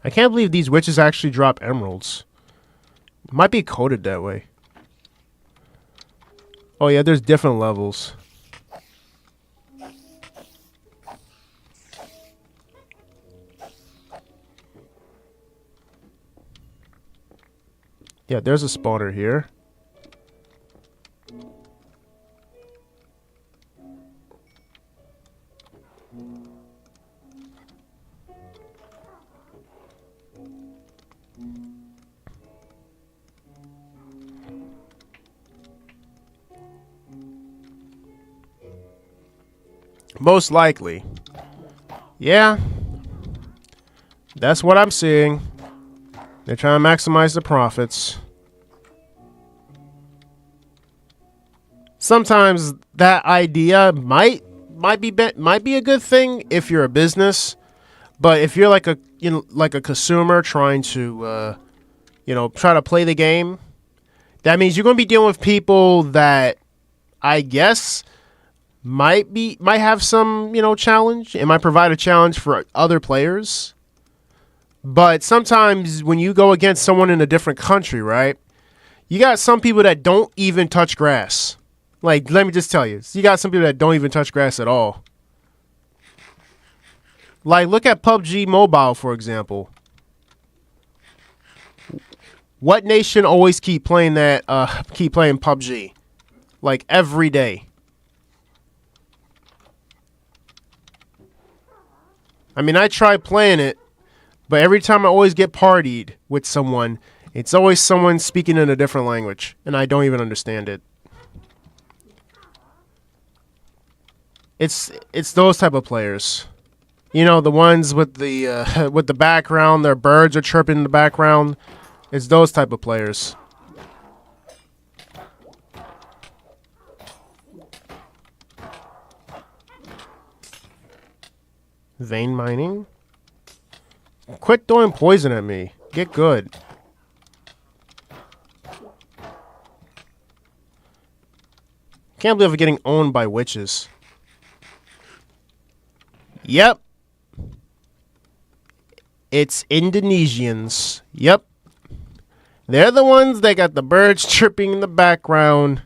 I can't believe these witches actually drop emeralds. Might be coded that way. Oh yeah, there's different levels. Yeah, there's a spawner here. Most likely. Yeah. That's what I'm seeing. They're trying to maximize the profits. Sometimes that idea might be a good thing if you're a business, but if you're like a consumer trying to try to play the game, that means you're going to be dealing with people that I guess might have some, challenge. It might provide a challenge for other players. But sometimes when you go against someone in a different country, right? You got some people that don't even touch grass. Like, let me just tell you. You got some people that don't even touch grass at all. Like, look at PUBG Mobile, for example. What nation always keep playing PUBG? Like, every day. I mean, I try playing it, but every time I always get partied with someone, it's always someone speaking in a different language, and I don't even understand it. It's those type of players. You know, the ones with the with the background, their birds are chirping in the background. It's those type of players. Vein mining? Quit throwing poison at me. Get good. Can't believe we're getting owned by witches. Yep. It's Indonesians. Yep. They're the ones that got the birds chirping in the background.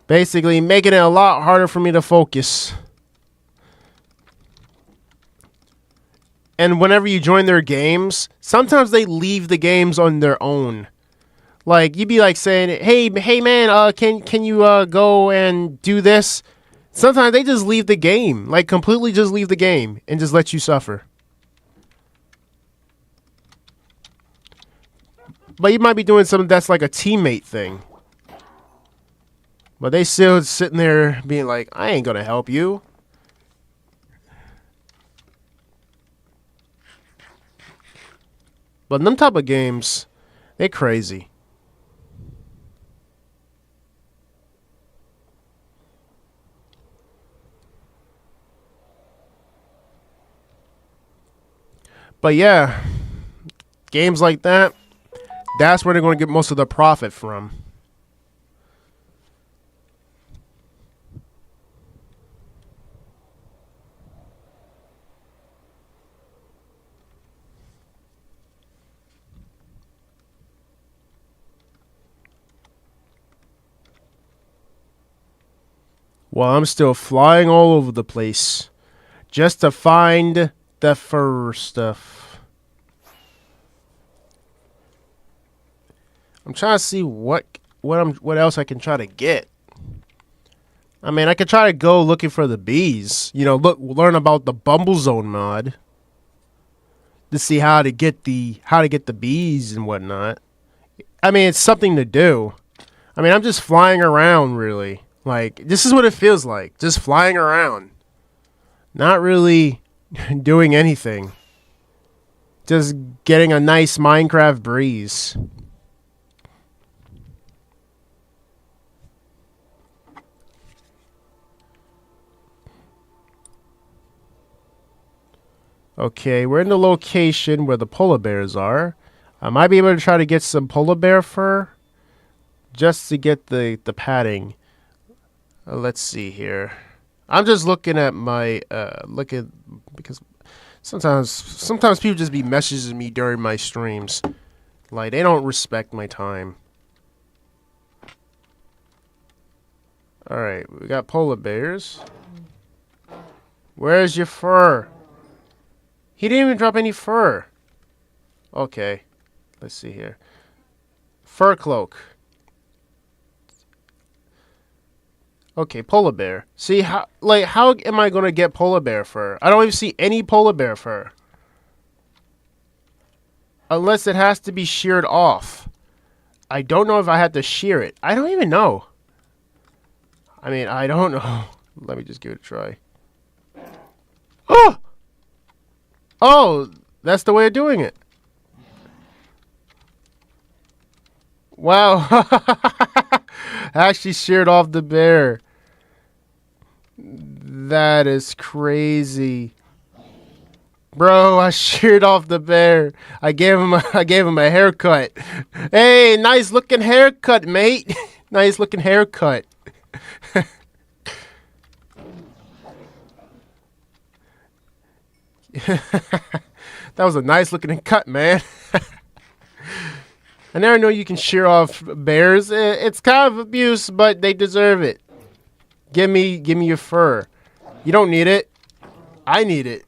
Basically making it a lot harder for me to focus. And whenever you join their games, sometimes they leave the games on their own. Like, you'd be like saying, hey man, can you go and do this? Sometimes they just leave the game. Like, completely just leave the game and just let you suffer. But you might be doing something that's like a teammate thing. But they still sitting there being like, I ain't gonna help you. But them type of games, they're crazy. But yeah, games like that, that's where they're going to get most of the profit from. While I'm still flying all over the place just to find the fur stuff. I'm trying to see what else I can try to get. I mean, I could try to go looking for the bees. You know, learn about the Bumble Zone mod to see how to get the bees and whatnot. I mean, it's something to do. I mean, I'm just flying around, really. Like, this is what it feels like. Just flying around. Not really doing anything. Just getting a nice Minecraft breeze. Okay, we're in the location where the polar bears are. I might be able to try to get some polar bear fur just to get the padding. Let's see here. I'm just looking at my because sometimes people just be messaging me during my streams. Like, they don't respect my time. Alright, we got polar bears. Where's your fur? He didn't even drop any fur. Okay. Let's see here. Fur cloak. Okay, polar bear. See, how am I going to get polar bear fur? I don't even see any polar bear fur. Unless it has to be sheared off. I don't know if I have to shear it. I don't even know. I mean, I don't know. Let me just give it a try. Oh! Oh, that's the way of doing it. Wow. I actually sheared off the bear. That is crazy. Bro, I sheared off the bear. I gave him a haircut. Hey, nice looking haircut, mate. Nice looking haircut. That was a nice looking cut, man. I never know you can shear off bears. It's kind of abuse, but they deserve it. Give me your fur. You don't need it. I need it.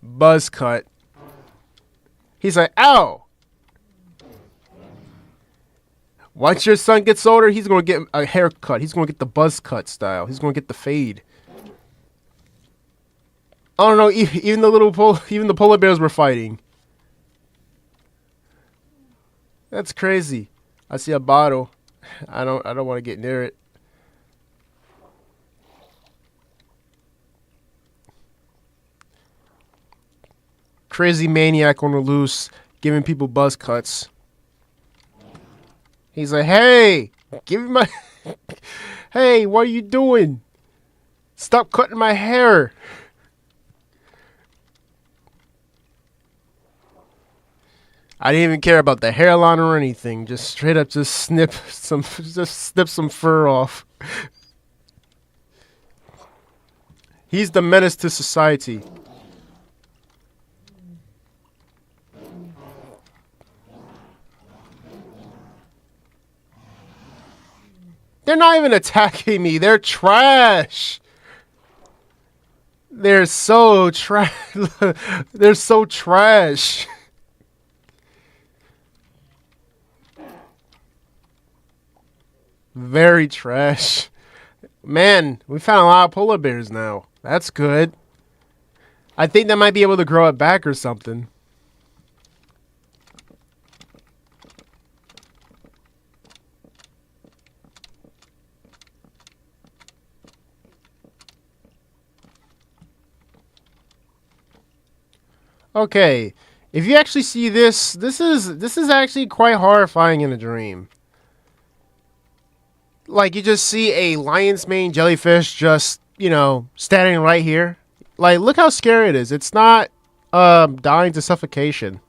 Buzz cut. He's like, ow. Once your son gets older, he's going to get a haircut. He's going to get the buzz cut style. He's going to get the fade. I don't know. Even the polar bears were fighting. That's crazy. I see a bottle. I don't want to get near it. Crazy maniac on the loose, giving people buzz cuts. He's like, hey, give me my... Hey, what are you doing? Stop cutting my hair. I didn't even care about the hairline or anything. Just straight up just snip some fur off. He's the menace to society. They're not even attacking me. They're trash. They're so trash. They're so trash. Very trash. Man, we found a lot of polar bears now. That's good. I think they might be able to grow it back or something. Okay, if you actually see this is actually quite horrifying in a dream. Like, you just see a lion's mane jellyfish just, you know, standing right here. Like, look how scary it is. It's not dying to suffocation.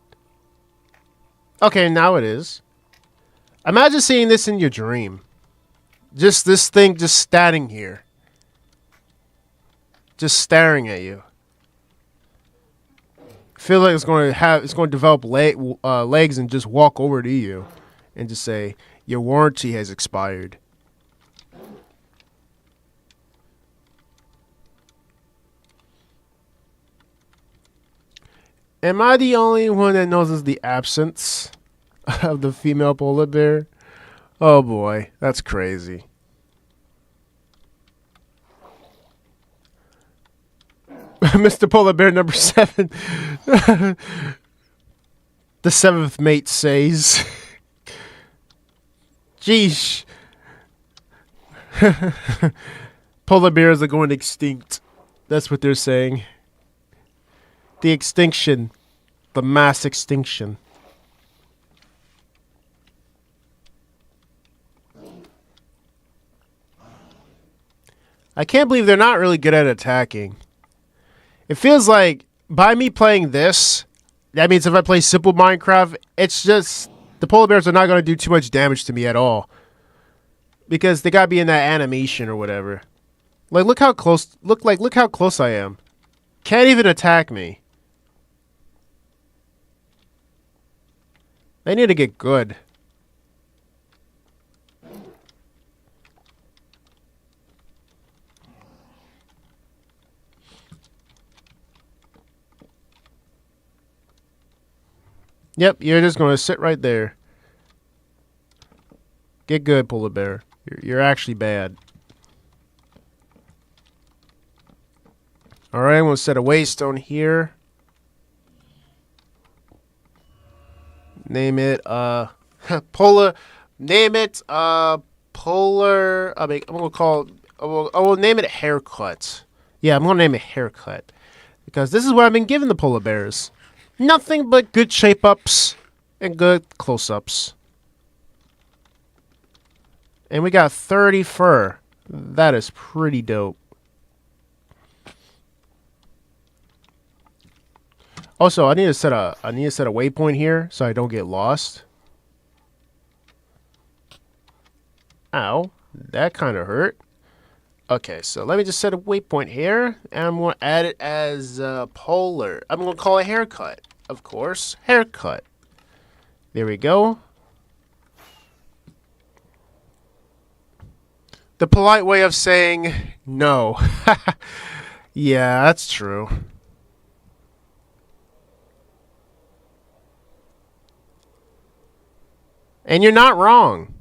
Okay, now it is. Imagine seeing this in your dream. Just this thing just standing here. Just staring at you. feel like it's going to develop legs and just walk over to you and just say your warranty has expired. Am I the only one that notices the absence of the female polar bear? Oh boy, that's crazy. Mr. Polar Bear number 7. The 7th mate says. Jeesh. Polar bears are going extinct. That's what they're saying. The extinction. The mass extinction. I can't believe they're not really good at attacking. It feels like by me playing this, that means if I play simple Minecraft, it's just the polar bears are not going to do too much damage to me at all. Because they got to be in that animation or whatever. Like look how close I am. Can't even attack me. They need to get good. Yep, you're just going to sit right there. Get good, polar bear. You're actually bad. Alright, I'm going to set a waystone here. Name it, polar. Name it, polar. I mean, I'm going to call. I will name it haircut. Yeah, I'm going to name it haircut. Because this is what I've been giving the polar bears. Nothing but good shape-ups and good close-ups. And we got 30 fur. That is pretty dope. Also, I need to set a waypoint here so I don't get lost. Ow, that kind of hurt. Okay, so let me just set a waypoint here, and I'm going to add it as polar. I'm going to call it haircut, of course. Haircut. There we go. The polite way of saying no. Yeah, that's true. And you're not wrong.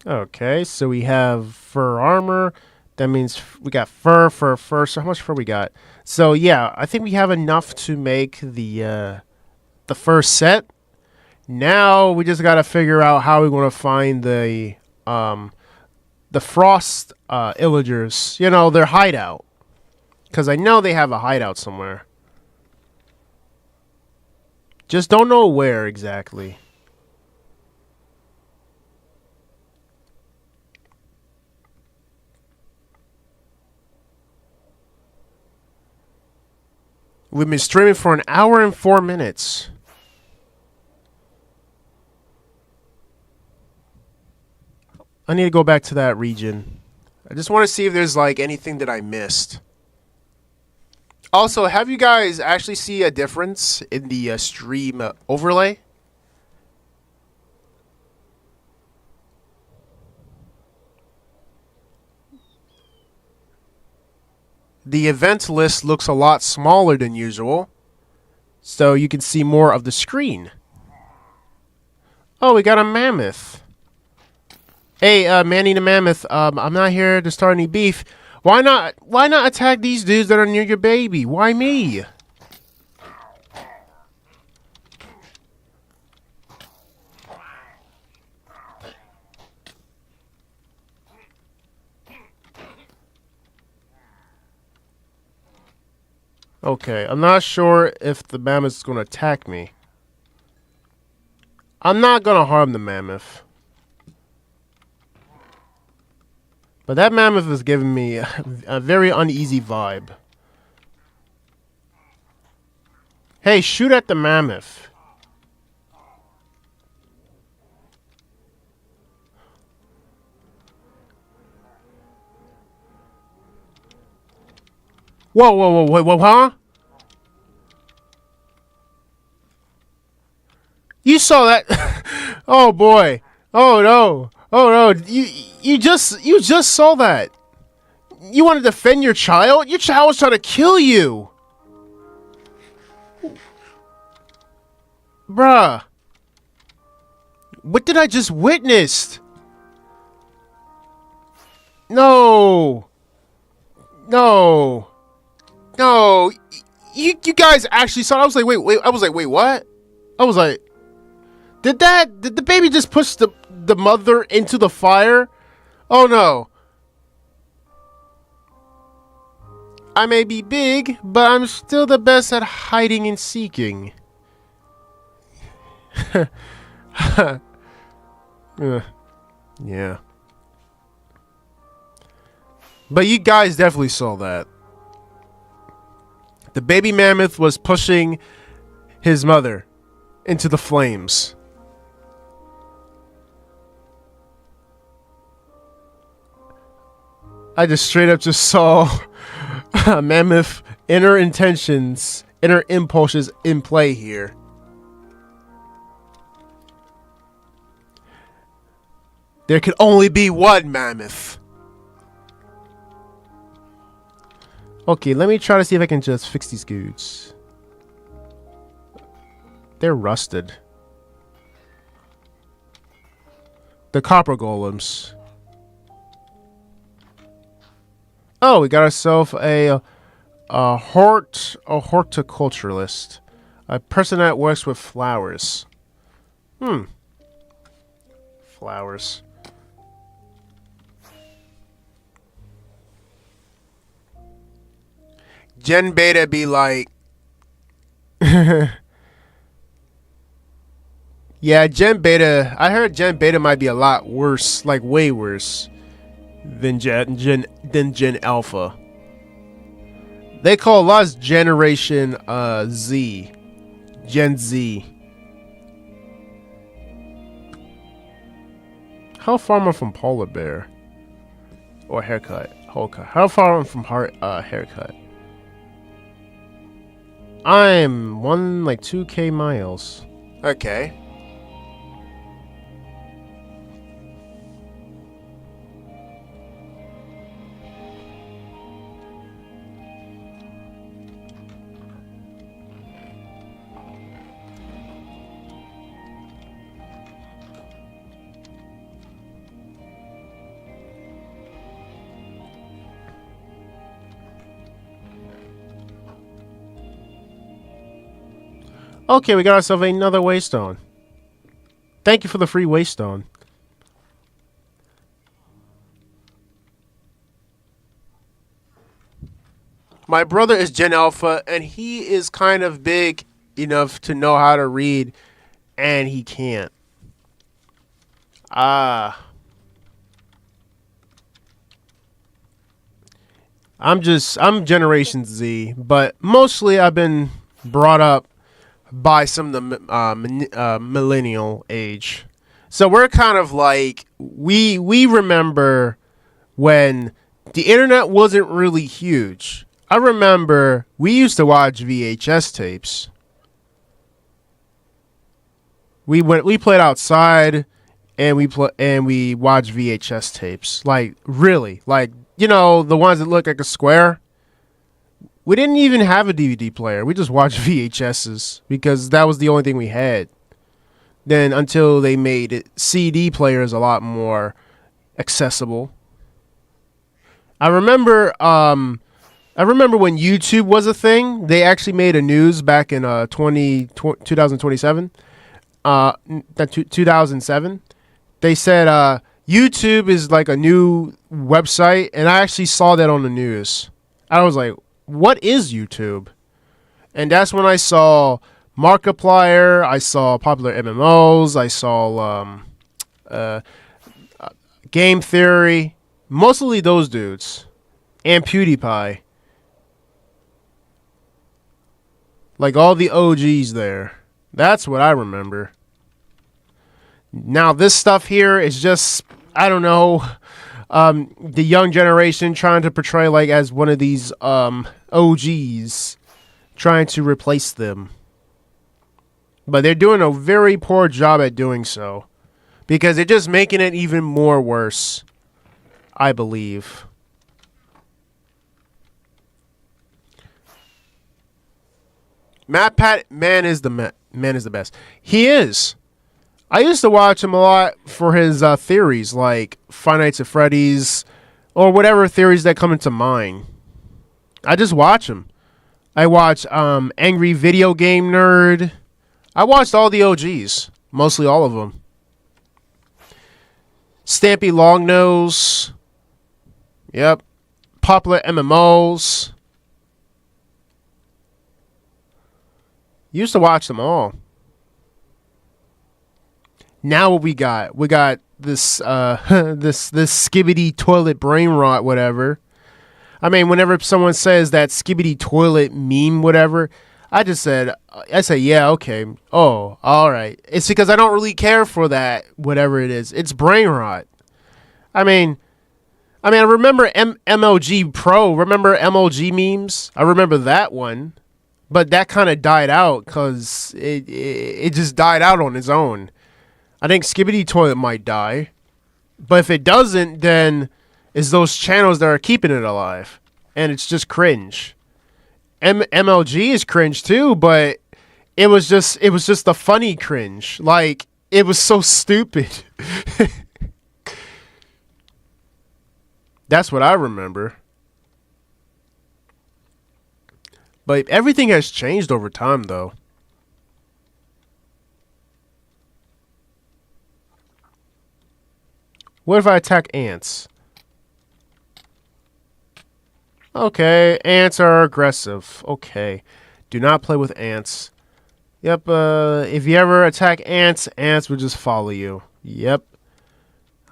Okay, so we have fur armor. That means we got fur. So how much fur we got? So yeah, I think we have enough to make the first set. Now we just got to figure out how we're going to find the frost illagers. You know, their hideout. Because I know they have a hideout somewhere. Just don't know where exactly. We've been streaming for an hour and 4 minutes. I need to go back to that region. I just want to see if there's like anything that I missed. Also, have you guys actually see a difference in the stream overlay? The event list looks a lot smaller than usual, so you can see more of the screen. Oh, we got a mammoth. Hey, Manny the Mammoth, I'm not here to start any beef. Why not attack these dudes that are near your baby? Why me? Okay, I'm not sure if the mammoth is going to attack me. I'm not going to harm the mammoth. But that mammoth is giving me a very uneasy vibe. Hey, shoot at the mammoth. Whoa, whoa, whoa, whoa, huh? You saw that? Oh boy. Oh no. Oh no. You just saw that. You want to defend your child? Your child was trying to kill you. Bruh. What did I just witness? No. No. No. You guys actually saw it. I was like, wait. I was like, wait, what? I was like, did the baby just push the mother into the fire? Oh no. I may be big, but I'm still the best at hiding and seeking. Yeah. But you guys definitely saw that. The baby mammoth was pushing his mother into the flames. I just straight up just saw a mammoth inner intentions, inner impulses in play here. There can only be one mammoth. Okay, let me try to see if I can just fix these goods. They're rusted. The copper golems. Oh, we got ourselves a horticulturalist. A person that works with flowers. Flowers. Gen Beta be like... Yeah, Gen Beta... I heard Gen Beta might be a lot worse. Like, way worse. Than Gen Alpha. They call us Generation Z. Gen Z. How far am I from Polar Bear? Or haircut? How far am I from haircut? I'm 2K miles. Okay. Okay, we got ourselves another waystone. Thank you for the free waystone. My brother is Gen Alpha, and he is kind of big enough to know how to read, and he can't. I'm Generation Z, but mostly I've been brought up by some of the millennial age. So we're kind of like, we remember when the internet wasn't really huge. I remember we used to watch VHS tapes. We played outside and we watched VHS tapes. Like, really, like, the ones that look like a square. We didn't even have a DVD player. We just watched VHSs because that was the only thing we had. Then until they made CD players a lot more accessible. I remember when YouTube was a thing. They actually made a news back in 2007. 2007. They said YouTube is like a new website, and I actually saw that on the news. I was like, what is YouTube? And that's when I saw Markiplier, I saw popular MMOs, I saw Game Theory, mostly those dudes, and PewDiePie. Like all the OGs there. That's what I remember. Now this stuff here is just, I don't know, the young generation trying to portray like as one of these OGs, trying to replace them. But they're doing a very poor job at doing so, because they're just making it even more worse, I believe. Matt Pat man is the best. He is. I used to watch him a lot for his theories, like Five Nights at Freddy's, or whatever theories that come into mind. I just watch him. I watch Angry Video Game Nerd. I watched all the OGs, mostly all of them. Stampy Longnose. Yep. Popular MMOs. Used to watch them all. Now what we got? We got this this skibbity toilet brain rot, whatever. I mean, whenever someone says that skibbity toilet meme, whatever, I say, yeah, okay. Oh, all right. It's because I don't really care for that, whatever it is. It's brain rot. I mean, I remember MLG Pro. Remember MLG memes? I remember that one. But that kind of died out because it just died out on its own. I think Skibbity Toilet might die. But if it doesn't, then it's those channels that are keeping it alive. And it's just cringe. MLG is cringe too, but it was just the funny cringe. Like, it was so stupid. That's what I remember. But everything has changed over time, though. What if I attack ants? Okay, ants are aggressive. Okay. Do not play with ants. Yep, if you ever attack ants, ants will just follow you. Yep.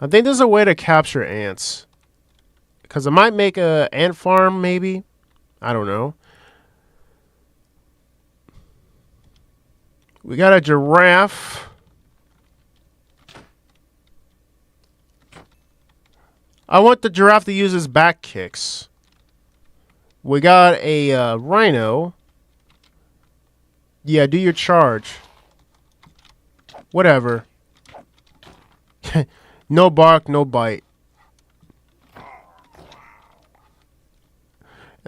I think there's a way to capture ants. Because I might make a ant farm, maybe? I don't know. We got a giraffe. I want the giraffe to use his back kicks. We got a rhino. Yeah, do your charge. Whatever. No bark, no bite.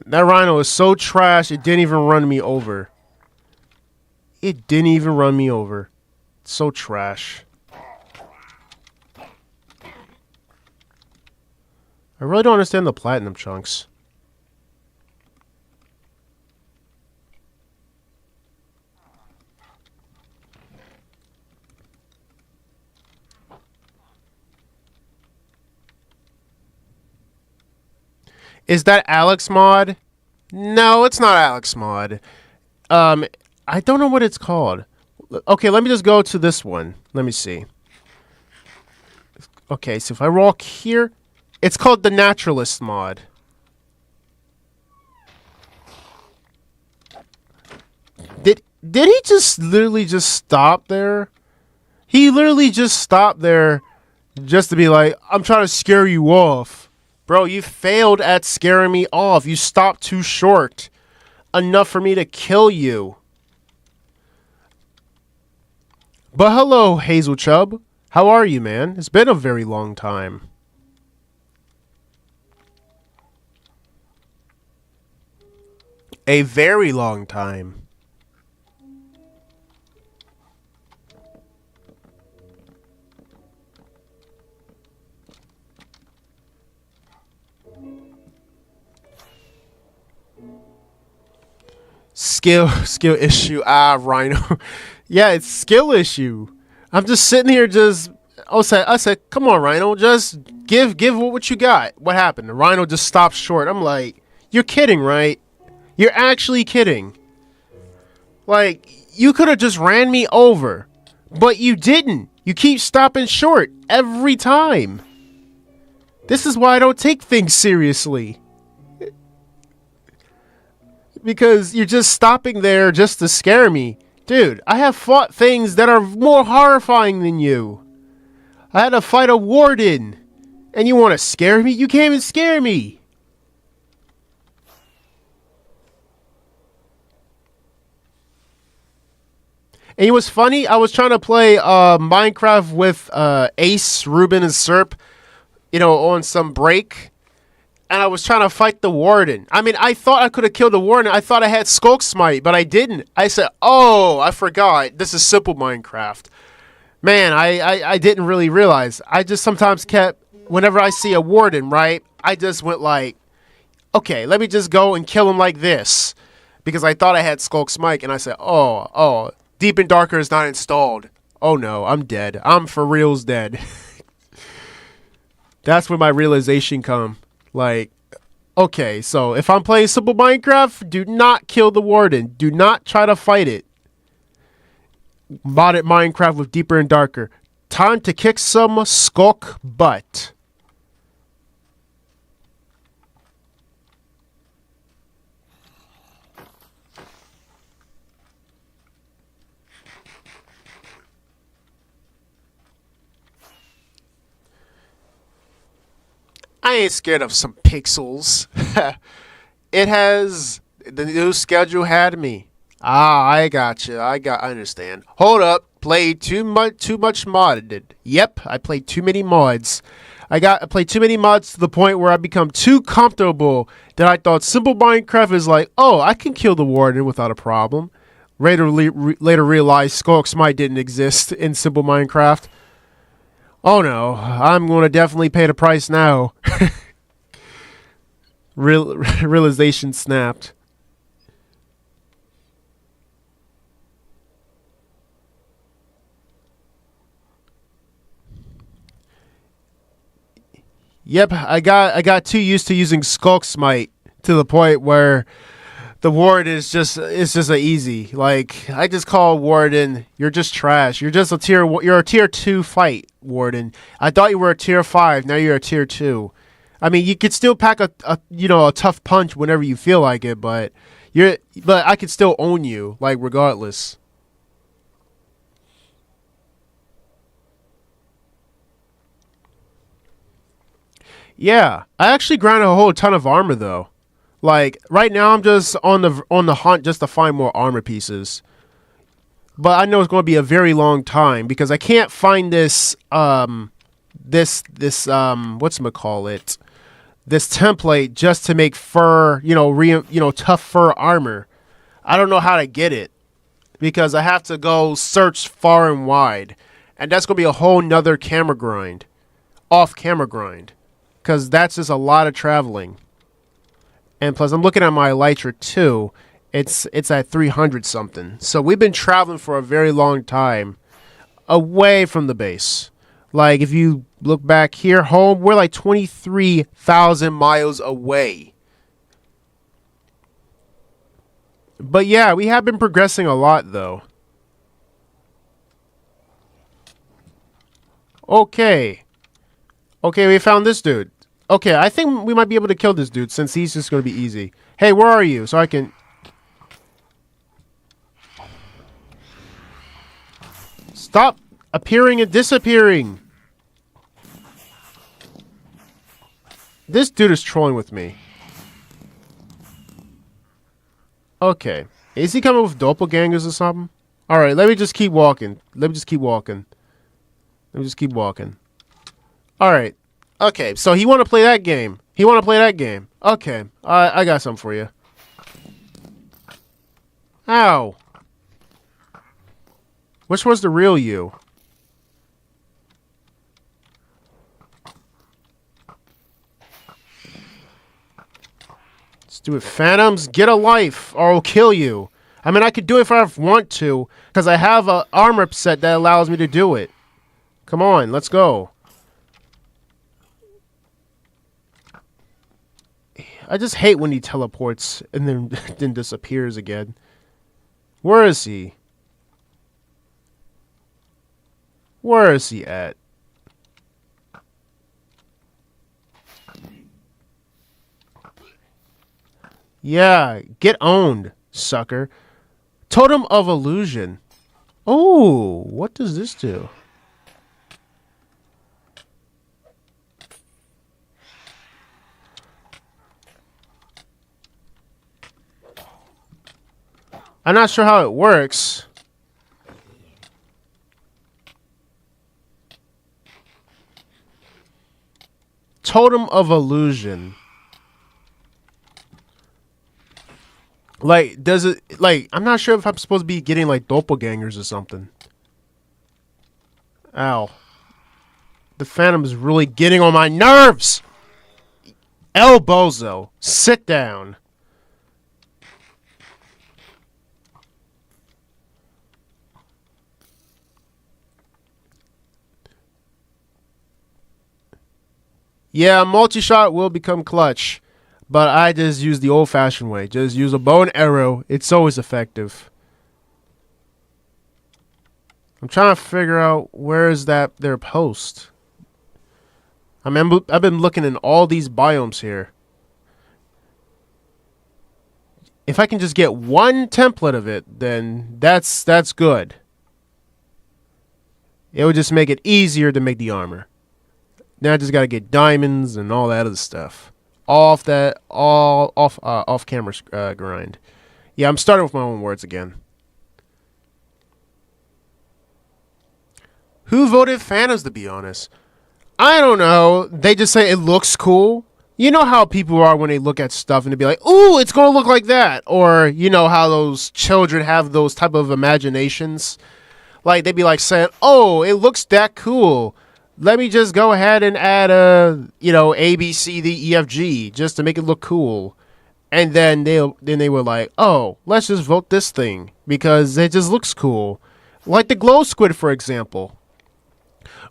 That rhino is so trash, it didn't even run me over. It didn't even run me over. It's so trash. I really don't understand the platinum chunks. Is that Alex mod? No, it's not Alex mod. I don't know what it's called. Okay, let me just go to this one. Let me see. Okay, so if I walk here, it's called the Naturalist mod. Did he just literally just stop there? He literally just stopped there just to be like, I'm trying to scare you off. Bro, you failed at scaring me off. You stopped too short. Enough for me to kill you. But hello, Hazel Chubb. How are you, man? It's been a very long time. A very long time. Skill issue. Rhino. Yeah, it's skill issue. I'm just sitting here I said, come on, Rhino, just give what you got. What happened? The Rhino just stopped short. I'm like, you're kidding, right? You're actually kidding. Like, you could have just ran me over, but you didn't. You keep stopping short every time. This is why I don't take things seriously. Because you're just stopping there just to scare me. Dude, I have fought things that are more horrifying than you. I had to fight a warden. And you want to scare me? You can't even scare me. And it was funny. I was trying to play Minecraft with Ace, Ruben, and Serp, on some break. And I was trying to fight the warden. I mean, I thought I could have killed the warden. I thought I had Skulk Smite, but I didn't. I said, oh, I forgot. This is simple Minecraft. Man, I didn't really realize. I just sometimes whenever I see a warden, right, I just went like, okay, let me just go and kill him like this. Because I thought I had Skulk Smite, and I said, oh, Deep and Darker is not installed. Oh no, I'm dead. I'm for reals dead. That's where my realization come. Like, okay, so if I'm playing simple Minecraft, do not kill the warden. Do not try to fight it. Modded Minecraft with Deeper and Darker. Time to kick some skulk butt. I ain't scared of some pixels. It has the new schedule had me. I got you. I understand. Hold up. Played too much modded. Yep, I played too many mods. I played too many mods to the point where I become too comfortable that I thought simple Minecraft is like, oh, I can kill the warden without a problem. Later realized Skulk Smite didn't exist in simple Minecraft. Oh no, I'm going to definitely pay the price now. Realization snapped. Yep, I got too used to using Skulk Smite to the point where the ward is just a easy. Like, I just call Warden, you're just trash. You're a tier 2 fight, Warden. I thought you were a tier 5, now you're a tier 2. I mean, you could still pack a tough punch whenever you feel like it, but I could still own you, like, regardless. Yeah, I actually grinded a whole ton of armor though. Like right now, I'm just on the hunt just to find more armor pieces. But I know it's going to be a very long time because I can't find this whatchamacallit, this template just to make fur, tough fur armor. I don't know how to get it because I have to go search far and wide, and that's going to be a whole nother off camera grind, because that's just a lot of traveling. And plus, I'm looking at my Elytra too. It's at 300 something. So we've been traveling for a very long time away from the base. Like, if you look back here, home, we're like 23,000 miles away. But yeah, we have been progressing a lot, though. Okay. Okay, we found this dude. Okay, I think we might be able to kill this dude since he's just going to be easy. Hey, where are you? So I can... Stop appearing and disappearing. This dude is trolling with me. Okay. Is he coming with doppelgangers or something? Alright, let me just keep walking. Alright. Okay, so he want to play that game. Okay, I got something for you. Ow. Which was the real you? Let's do it. Phantoms, get a life or I'll kill you. I mean, I could do it if I want to, because I have an armor set that allows me to do it. Come on, let's go. I just hate when he teleports and then disappears again. Where is he? Where is he at? Yeah, get owned, sucker. Totem of Illusion. Oh, what does this do? I'm not sure how it works. Totem of Illusion. Like, does it, like, I'm not sure if I'm supposed to be getting, like, doppelgangers or something. Ow. The Phantom is really getting on my nerves! El Bozo, sit down. Yeah, multi-shot will become clutch, but I just use the old-fashioned way. Just use a bow and arrow. It's always effective. I'm trying to figure out where is that their post. I've been looking in all these biomes here. If I can just get one template of it, then that's good. It would just make it easier to make the armor. Now I just gotta get diamonds and all that other stuff. Off camera grind. Yeah, I'm starting with my own words again. Who voted Phantoms, to be honest? I don't know. They just say it looks cool. You know how people are when they look at stuff and they be like, ooh, it's gonna look like that. Or you know how those children have those type of imaginations. Like they'd be like saying, oh, it looks that cool. Let me just go ahead and add A, B, C, D, E, F, G just to make it look cool. And then they were like, oh, let's just vote this thing because it just looks cool. Like the glow squid, for example.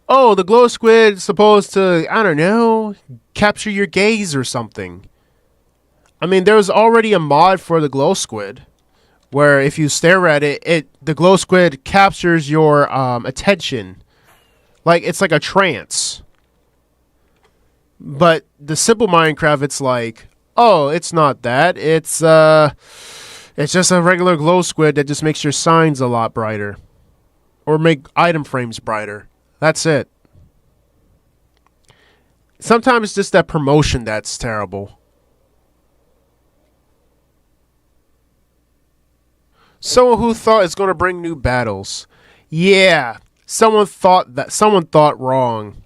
Oh, the glow squid's supposed to, I don't know, capture your gaze or something. I mean, there's already a mod for the glow squid where if you stare at it, the glow squid captures your attention. Like, it's like a trance. But the simple Minecraft, it's like, oh, it's not that. It's just a regular glow squid that just makes your signs a lot brighter. Or make item frames brighter. That's it. Sometimes it's just that promotion that's terrible. Someone who thought it's going to bring new battles. Yeah. Someone thought wrong.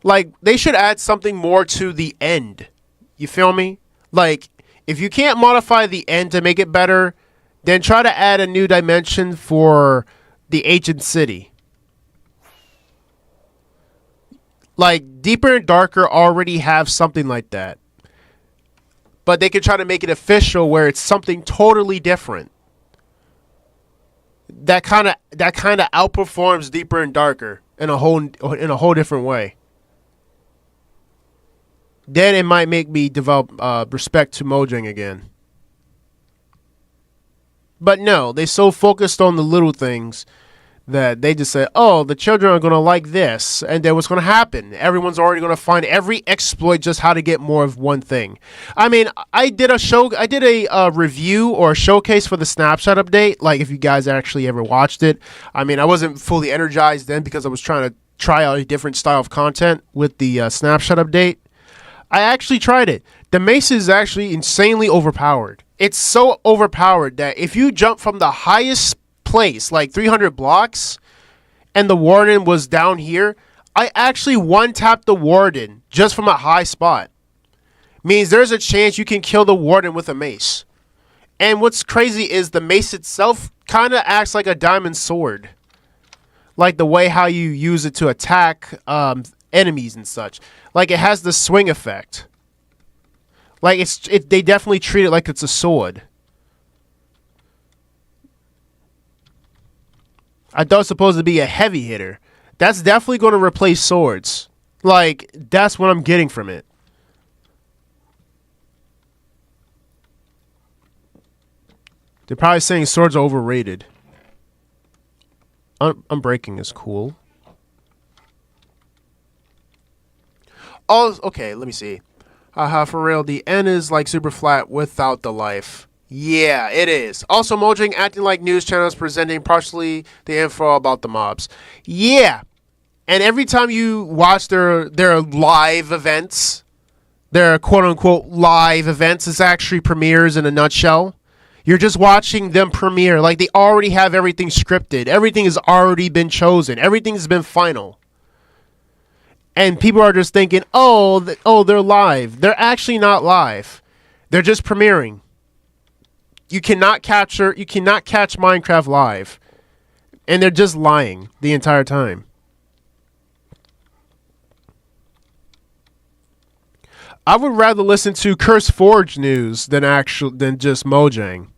Like, they should add something more to the end. You feel me? Like, if you can't modify the end to make it better, then try to add a new dimension for the ancient city. Like, Deeper and Darker already have something like that. But they could try to make it official where it's something totally different. That kind of outperforms Deeper and Darker in a whole different way. Then it might make me develop respect to Mojang again. But no, they so focused on the little things that they just say, oh, the children are going to like this. And then what's going to happen? Everyone's already going to find every exploit just how to get more of one thing. I mean, I did a review or a showcase for the snapshot update. Like, if you guys actually ever watched it. I mean, I wasn't fully energized then because I was trying to try out a different style of content with the snapshot update. I actually tried it. The mace is actually insanely overpowered. It's so overpowered that if you jump from the highest place, like 300 blocks, and the warden was down here, I actually one-tapped the warden just from a high spot. Means there's a chance you can kill the warden with a mace. And what's crazy is the mace itself kind of acts like a diamond sword. Like the way how you use it to attack enemies and such. Like it has the swing effect. Like they definitely treat it like it's a sword. I thought it was supposed to be a heavy hitter. That's definitely going to replace swords. Like, that's what I'm getting from it. They're probably saying swords are overrated. Unbreaking is cool. Oh, okay, let me see. Haha, for real, the end is like super flat without the life. Yeah, it is. Also, Mojang acting like news channels presenting partially the info about the mobs. Yeah. And every time you watch their live events, their quote-unquote live events, it's actually premieres in a nutshell. You're just watching them premiere. Like, they already have everything scripted. Everything has already been chosen. Everything's been final. And people are just thinking, they're live. They're actually not live. They're just premiering. You cannot catch Minecraft live. And they're just lying the entire time. I would rather listen to Curse Forge news than just Mojang.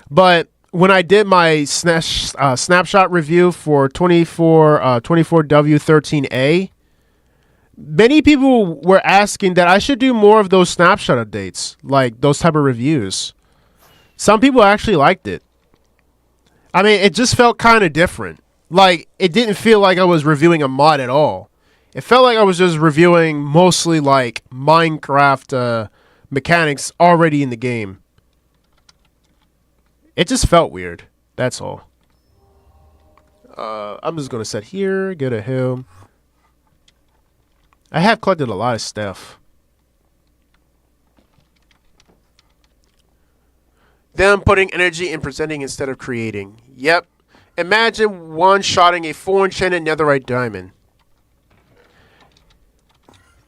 But when I did my snapshot review for 24W13A, many people were asking that I should do more of those snapshot updates, like those type of reviews. Some people actually liked it. I mean, it just felt kind of different. Like, it didn't feel like I was reviewing a mod at all. It felt like I was just reviewing mostly like Minecraft mechanics already in the game. It just felt weird. That's all. I'm just going to sit here, get a hill. I have collected a lot of stuff. Them putting energy in presenting instead of creating. Yep. Imagine one-shotting a 4-enchanted netherite diamond.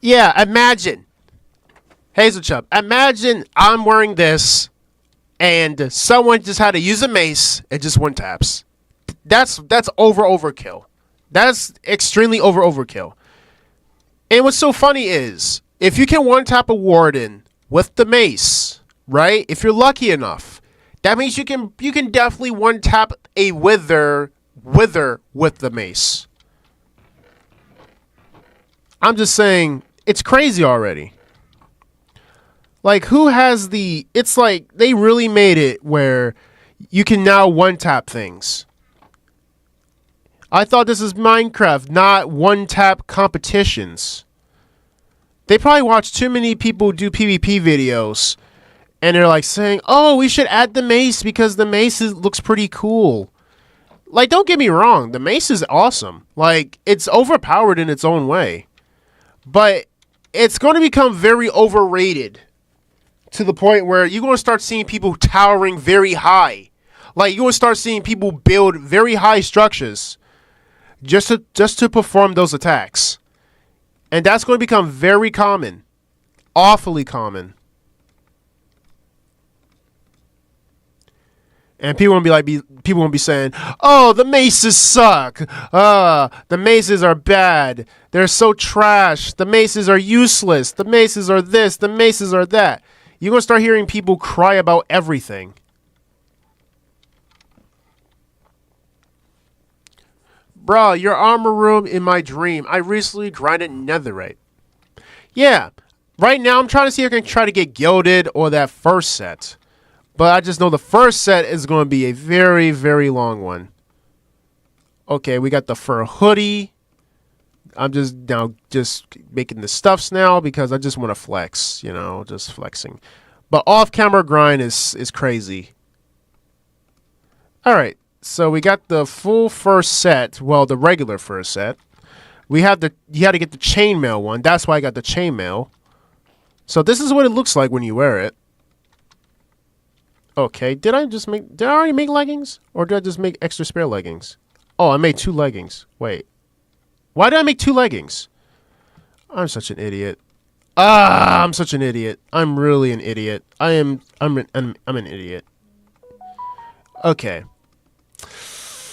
Yeah, imagine. Hazelchub, imagine I'm wearing this and someone just had to use a mace and just one taps. That's overkill. That's extremely overkill. And what's so funny is, if you can one tap a warden with the mace, right? If you're lucky enough, that means you can definitely one tap a wither with the mace. I'm just saying, it's crazy already. Like, who has the... It's like, they really made it where you can now one-tap things. I thought this is Minecraft, not one-tap competitions. They probably watch too many people do PvP videos, and they're like saying, oh, we should add the mace because the mace looks pretty cool. Like, don't get me wrong, the mace is awesome. Like, it's overpowered in its own way. But it's going to become very overrated to the point where you're going to start seeing people towering very high. Like, you're going to start seeing people build very high structures just to perform those attacks. And that's going to become very common. Awfully common. And people won't be saying, "Oh, the maces suck. The maces are bad. They're so trash. The maces are useless. The maces are this. The maces are that." You're gonna start hearing people cry about everything. Bruh, your armor room in my dream. I recently grinded netherite. Yeah, right now I'm trying to see if I can try to get gilded or that first set. But I just know the first set is going to be a very, very long one. Okay, we got the fur hoodie. I'm just making the stuffs now because I just want to flex, you know, just flexing. But off-camera grind is crazy. All right, so we got the full first set. Well, the regular first set. You had to get the chainmail one. That's why I got the chainmail. So this is what it looks like when you wear it. Okay, did I already make leggings? Or did I just make extra spare leggings? Oh, I made 2 leggings. Wait. Why did I make 2 leggings? I'm such an idiot. I'm such an idiot. I'm really an idiot. I'm an idiot. Okay.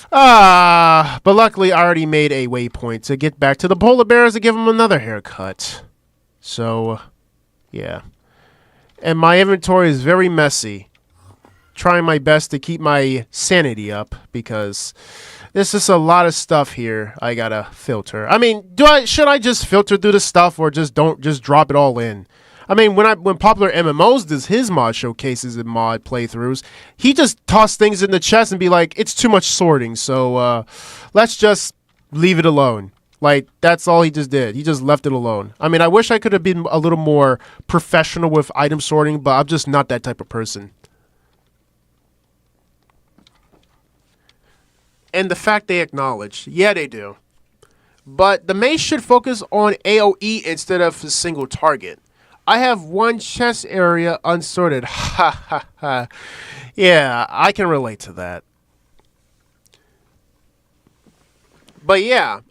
But luckily I already made a waypoint to get back to the polar bears to give them another haircut. So, yeah. And my inventory is very messy. Trying my best to keep my sanity up because there's just a lot of stuff here I gotta filter. I mean, should I just filter through the stuff or just drop it all in? I mean, when Popular MMOs does his mod showcases and mod playthroughs, he just toss things in the chest and be like, it's too much sorting, so let's just leave it alone. Like, that's all he just did. He just left it alone. I mean, I wish I could have been a little more professional with item sorting, but I'm just not that type of person. And the fact they acknowledge. Yeah, they do. But the mace should focus on AoE instead of a single target. I have one chest area unsorted. Ha ha ha. Yeah, I can relate to that. But yeah,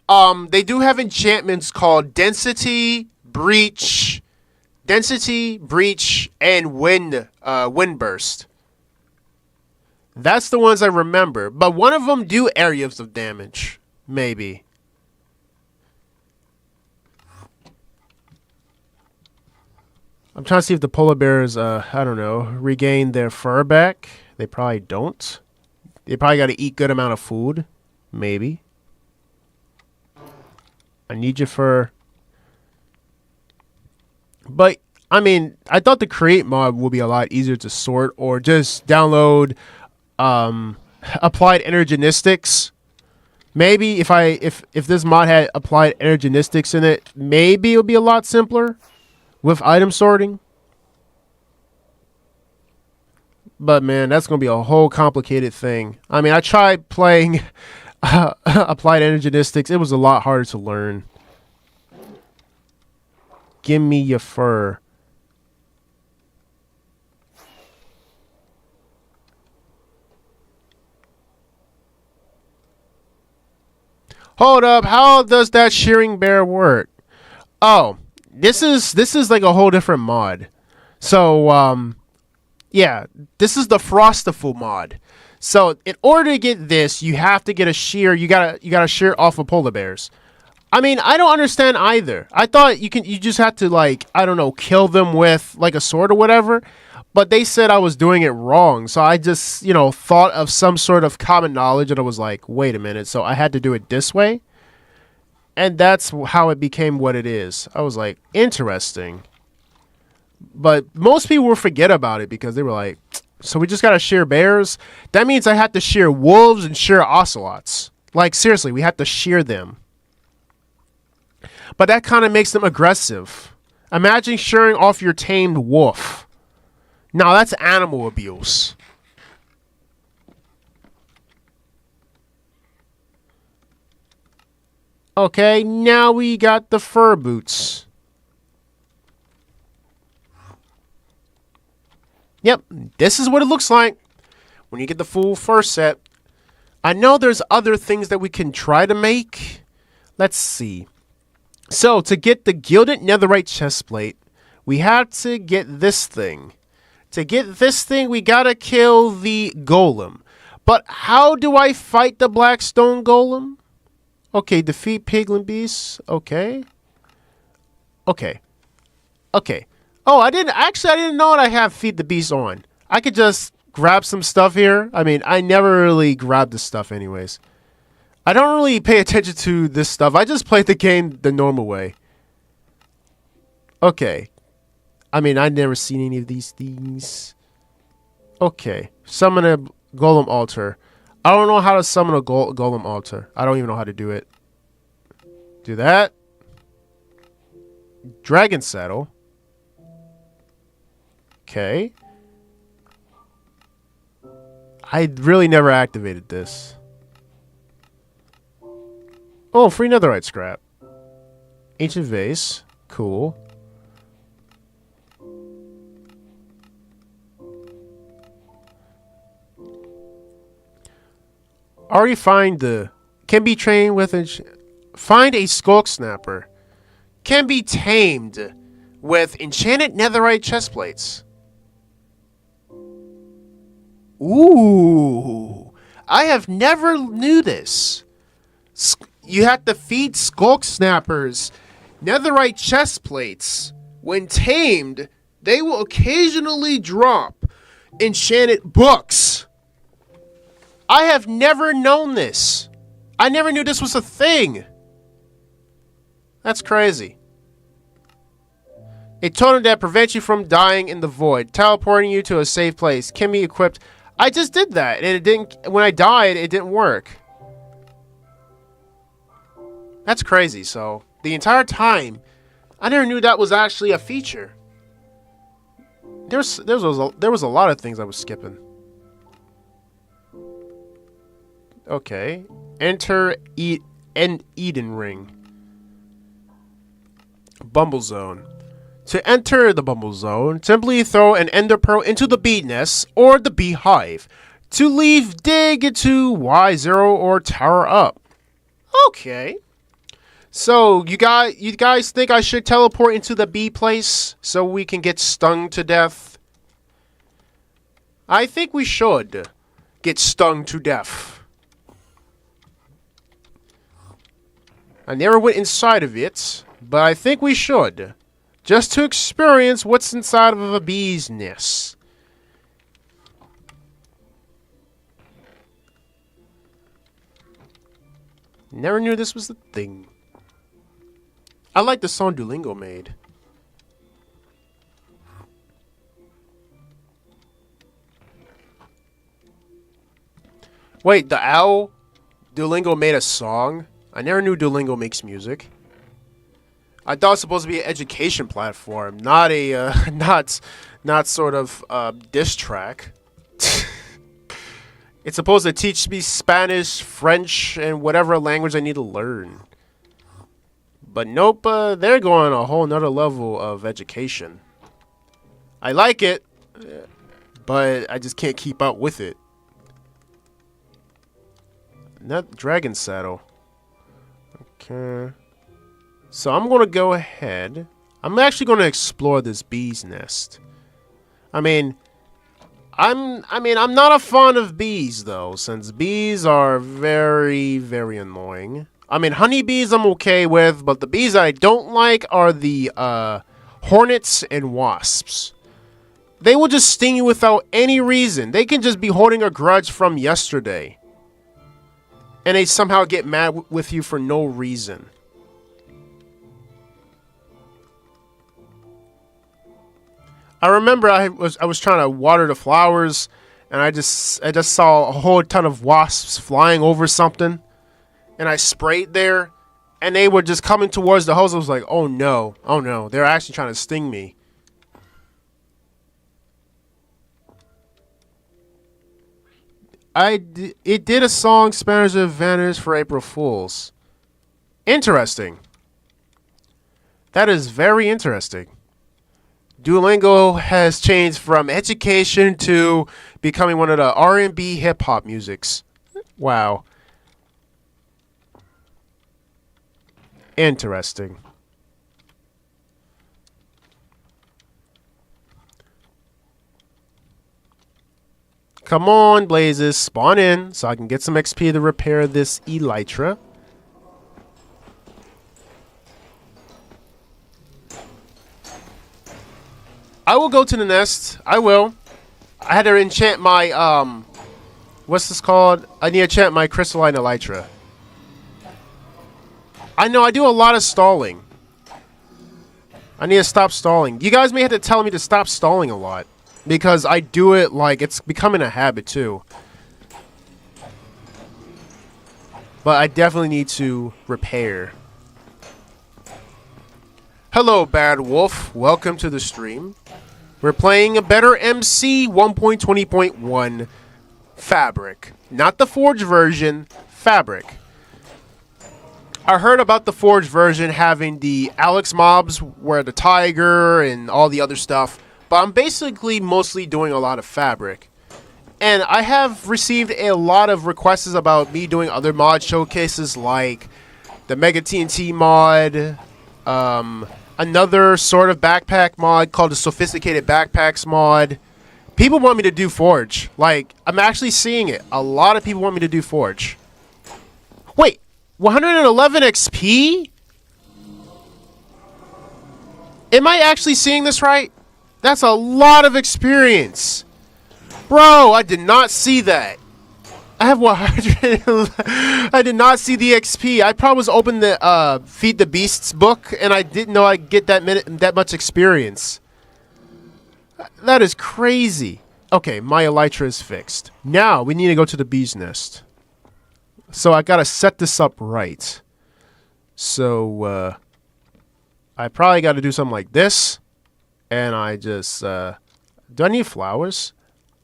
they do have enchantments called Density, Breach, and Wind Burst. That's the ones I remember. But one of them do areas of damage. Maybe. I'm trying to see if the polar bears, I don't know, regain their fur back. They probably don't. They probably got to eat good amount of food. Maybe. I need your fur. But, I mean, I thought the create mod would be a lot easier to sort. Or just download applied energenistics. Maybe if this mod had applied energenistics in it, maybe it would be a lot simpler with item sorting. But man, that's going to be a whole complicated thing. I mean, I tried playing applied energenistics. It was a lot harder to learn. Give me your fur. Hold up, how does that shearing bear work? Oh, this is like a whole different mod. So yeah, this is the Frostiful mod. So in order to get this, you have to get a shear. You gotta shear off of polar bears. I mean, I don't understand either. I thought you just have to, like, I don't know, kill them with like a sword or whatever. But they said I was doing it wrong. So I just, thought of some sort of common knowledge and I was like, wait a minute. So I had to do it this way. And that's how it became what it is. I was like, interesting. But most people will forget about it because they were like, so we just got to shear bears? That means I have to shear wolves and shear ocelots. Like, seriously, we have to shear them. But that kind of makes them aggressive. Imagine shearing off your tamed wolf. Now, that's animal abuse. Okay, now we got the fur boots. Yep, this is what it looks like when you get the full fur set. I know there's other things that we can try to make. Let's see. So, to get the gilded netherite chestplate, we have to get this thing. To get this thing, we gotta kill the golem. But how do I fight the black stone golem? Okay, defeat piglin beasts. Okay. Okay. Oh, I didn't know I have feed the beast on. I could just grab some stuff here. I mean, I never really grab this stuff anyways. I don't really pay attention to this stuff. I just play the game the normal way. Okay. I mean, I've never seen any of these things. Okay. Summon a golem altar. I don't know how to summon a golem altar. I don't even know how to do it. Do that. Dragon saddle. Okay. I really never activated this. Oh, free netherite scrap. Ancient vase. Cool. Already find the... Can be trained with... Find a skulk snapper. Can be tamed with enchanted netherite chestplates. Ooh. I have never knew this. You have to feed skulk snappers netherite chestplates. When tamed, they will occasionally drop enchanted books. I have never known this. I never knew this was a thing. That's crazy. A totem that prevents you from dying in the void, teleporting you to a safe place, can be equipped. I just did that, and it didn't. When I died, it didn't work. That's crazy. So the entire time, I never knew that was actually a feature. There was a lot of things I was skipping. Okay, enter Eden Ring. Bumble Zone. To enter the Bumble Zone, simply throw an ender pearl into the bee nest or the beehive. To leave, dig into Y0 or tower up. Okay. So, you guys think I should teleport into the bee place so we can get stung to death? I think we should get stung to death. I never went inside of it, but I think we should. Just to experience what's inside of a bee's nest. Never knew this was the thing. I like the song Duolingo made. Wait, the owl Duolingo made a song? I never knew Duolingo makes music. I thought it was supposed to be an education platform, not a not sort of diss track. It's supposed to teach me Spanish, French, and whatever language I need to learn. But nope, they're going a whole nother level of education. I like it, but I just can't keep up with it. Not Dragon Saddle. Okay. So I'm going to go ahead. I'm actually going to explore this bee's nest. I'm not a fan of bees though, since bees are very, very annoying. I mean, honeybees I'm okay with, but the bees I don't like are the hornets and wasps. They will just sting you without any reason. They can just be holding a grudge from yesterday. And they somehow get mad with you for no reason. I remember I was trying to water the flowers, and I just saw a whole ton of wasps flying over something, and I sprayed there, and they were just coming towards the hose. I was like, oh no, they're actually trying to sting me. It did a song Spanish Advantage for April Fools. Interesting. That is very interesting. Duolingo has changed from education to becoming one of the R&B hip-hop musics. Wow. Interesting. Come on, Blazes. Spawn in so I can get some XP to repair this elytra. I will go to the nest. I will. I had to enchant my, what's this called? I need to enchant my crystalline elytra. I know, I do a lot of stalling. I need to stop stalling. You guys may have to tell me to stop stalling a lot. Because I do it like it's becoming a habit too. But I definitely need to repair. Hello, Bad Wolf. Welcome to the stream. We're playing a BetterMC 1.20.1 Fabric. Not the Forge version, Fabric. I heard about the Forge version having the Alex mobs where the tiger and all the other stuff. But I'm basically mostly doing a lot of Fabric. And I have received a lot of requests about me doing other mod showcases like the Mega TNT mod, another sort of backpack mod called the Sophisticated Backpacks mod. People want me to do Forge. Like, I'm actually seeing it. A lot of people want me to do Forge. Wait, 111 XP? Am I actually seeing this right? That's a lot of experience. Bro, I did not see that. I have 100. I did not see the XP. I probably was open the Feed the Beasts book, and I didn't know I'd get that much experience. That is crazy. Okay, my elytra is fixed. Now we need to go to the bee's nest. So I gotta set this up right. So I probably got to do something like this, and I just do I need flowers?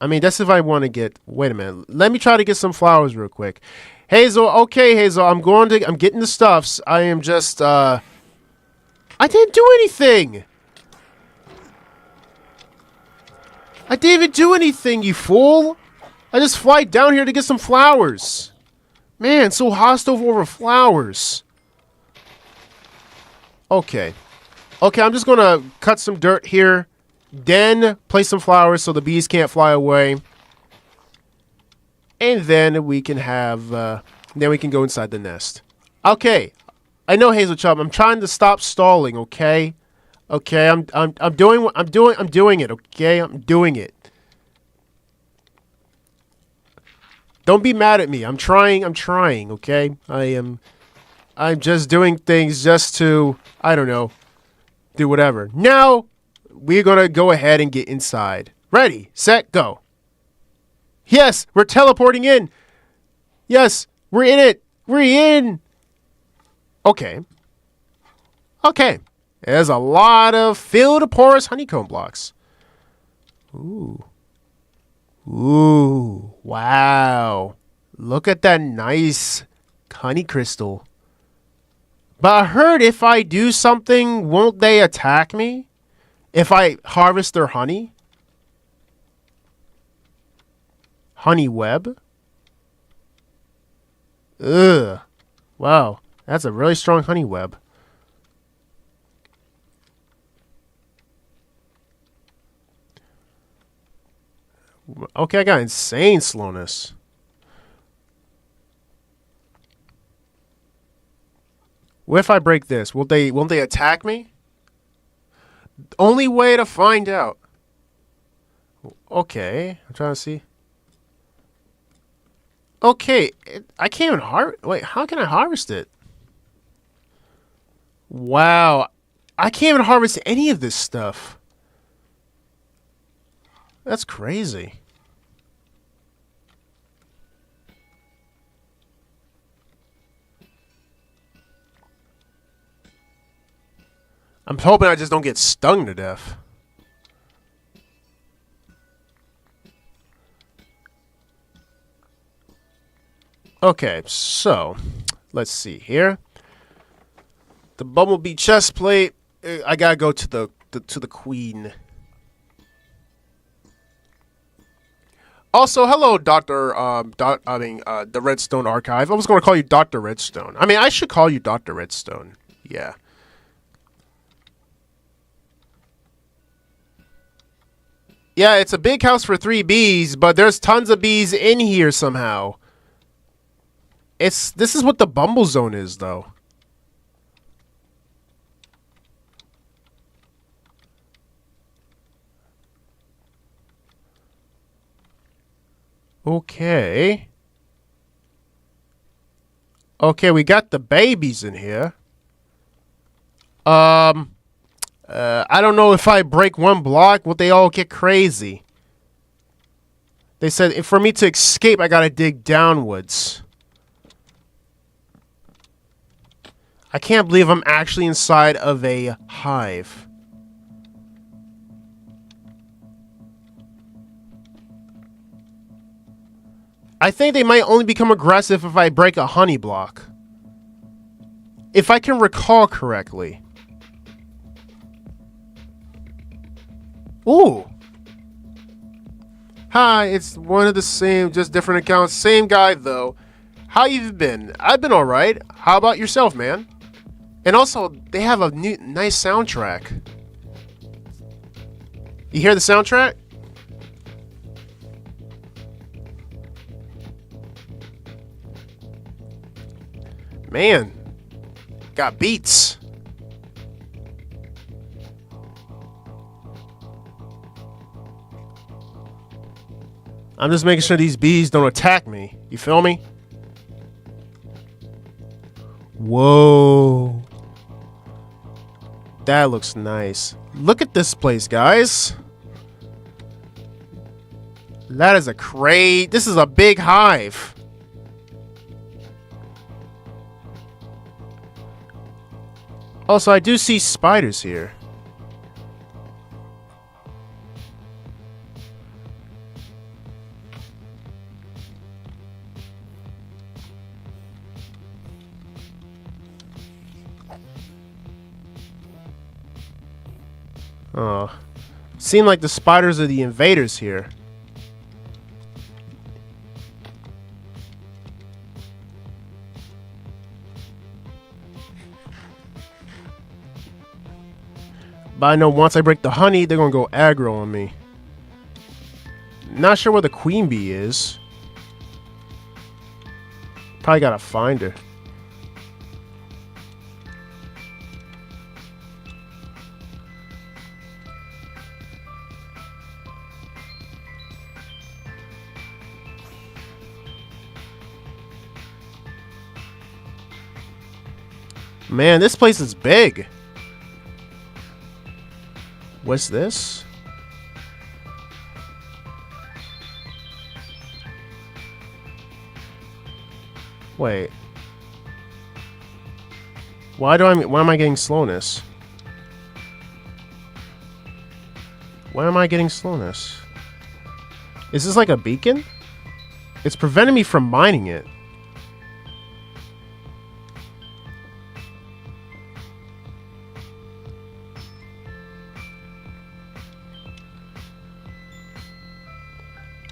I mean, that's if I want to get... Wait a minute. Let me try to get some flowers real quick. Hazel, okay, Hazel. I'm getting the stuffs. I am just... I didn't do anything. I didn't even do anything, you fool. I just fly down here to get some flowers. Man, so hostile over flowers. Okay. Okay, I'm just going to cut some dirt here. Then place some flowers so the bees can't fly away. And then we can have... then we can go inside the nest. Okay. I know, Hazel Chub. I'm trying to stop stalling, okay? Okay, I'm doing it, okay? I'm doing it. Don't be mad at me. I'm trying, okay? I'm just doing things just to, I don't know, do whatever. Now, we're going to go ahead and get inside. Ready, set, go. Yes, we're teleporting in. Yes, we're in it. We're in. Okay. Okay. There's a lot of filled porous honeycomb blocks. Ooh. Ooh. Wow. Look at that nice honey crystal. But I heard if I do something, won't they attack me? If I harvest their honey? Honey web? Ugh. Wow. That's a really strong honey web. Okay, I got insane slowness. What if I break this? Won't they attack me? Only way to find out. Okay, I'm trying to see. Okay, I can't even harvest. Wait, how can I harvest it? Wow, I can't even harvest any of this stuff. That's crazy. I'm hoping I just don't get stung to death. Okay, so let's see here. The bumblebee chest plate. I gotta go to the queen. Also, hello, Doctor. The Redstone Archive. I was going to call you Doctor Redstone. I mean, I should call you Doctor Redstone. Yeah. Yeah, it's a big house for 3 bees, but there's tons of bees in here somehow. This is what the Bumble Zone is, though. Okay. Okay, we got the babies in here. I don't know if I break one block, will they all get crazy? They said for me to escape, I gotta dig downwards. I can't believe I'm actually inside of a hive. I think they might only become aggressive if I break a honey block. If I can recall correctly. Ooh. Hi, it's one of the same, just different accounts. Same guy, though. How you been? I've been alright. How about yourself, man? And also, they have a nice soundtrack. You hear the soundtrack? Man, got beats. I'm just making sure these bees don't attack me. You feel me? Whoa. That looks nice. Look at this place, guys. That is a crate. This is a big hive. Also, I do see spiders here. Seem like the spiders are the invaders here. But I know once I break the honey, they're gonna go aggro on me. Not sure where the queen bee is. Probably gotta find her. Man, this place is big. What's this? Wait. Why am I getting slowness? Why am I getting slowness? Is this like a beacon? It's preventing me from mining it.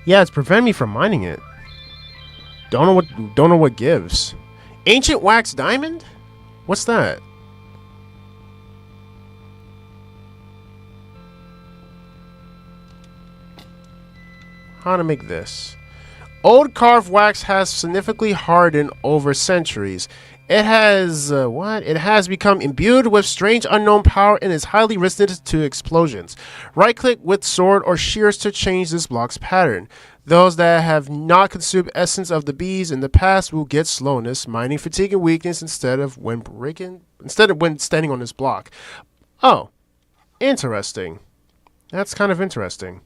Yeah, it's preventing me from mining it. Don't know what gives. Ancient wax diamond? What's that? How to make this? Old carved wax has significantly hardened over centuries. It has It has become imbued with strange unknown power and is highly resistant to explosions. Right-click with sword or shears to change this block's pattern. Those that have not consumed essence of the bees in the past will get slowness, mining fatigue, and weakness instead of when standing on this block. Oh, interesting. That's kind of interesting.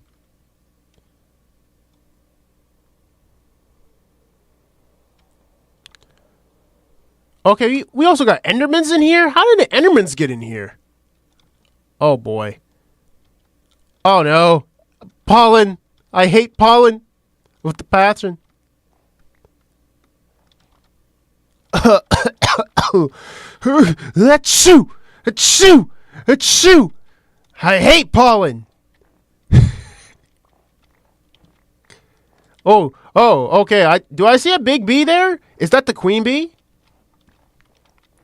Okay, we also got Endermans in here? How did the Endermans get in here? Oh, boy. Oh, no. Pollen. I hate pollen. With the pattern. Achoo! Achoo! Achoo! I hate pollen. Oh, okay. Do I see a big bee there? Is that the queen bee?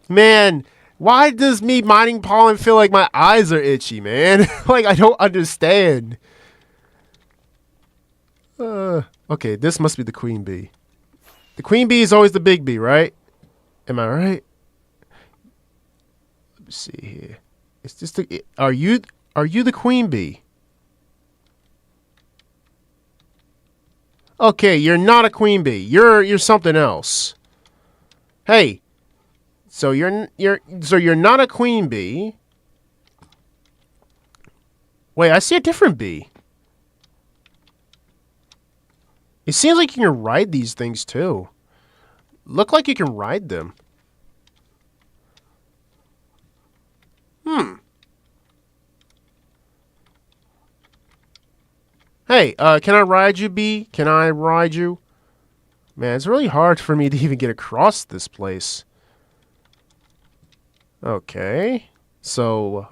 Man, why does me mining pollen feel like my eyes are itchy, man? Like, I don't understand. Okay, this must be the queen bee. The queen bee is always the big bee, right? Am I right? Let me see here. Is this the... Are you the queen bee? Okay, you're not a queen bee. You're something else. Hey. So you're not a queen bee. Wait, I see a different bee. It seems like you can ride these things too. Look like you can ride them. Hey, can I ride you, bee? Can I ride you? Man, it's really hard for me to even get across this place. Okay, so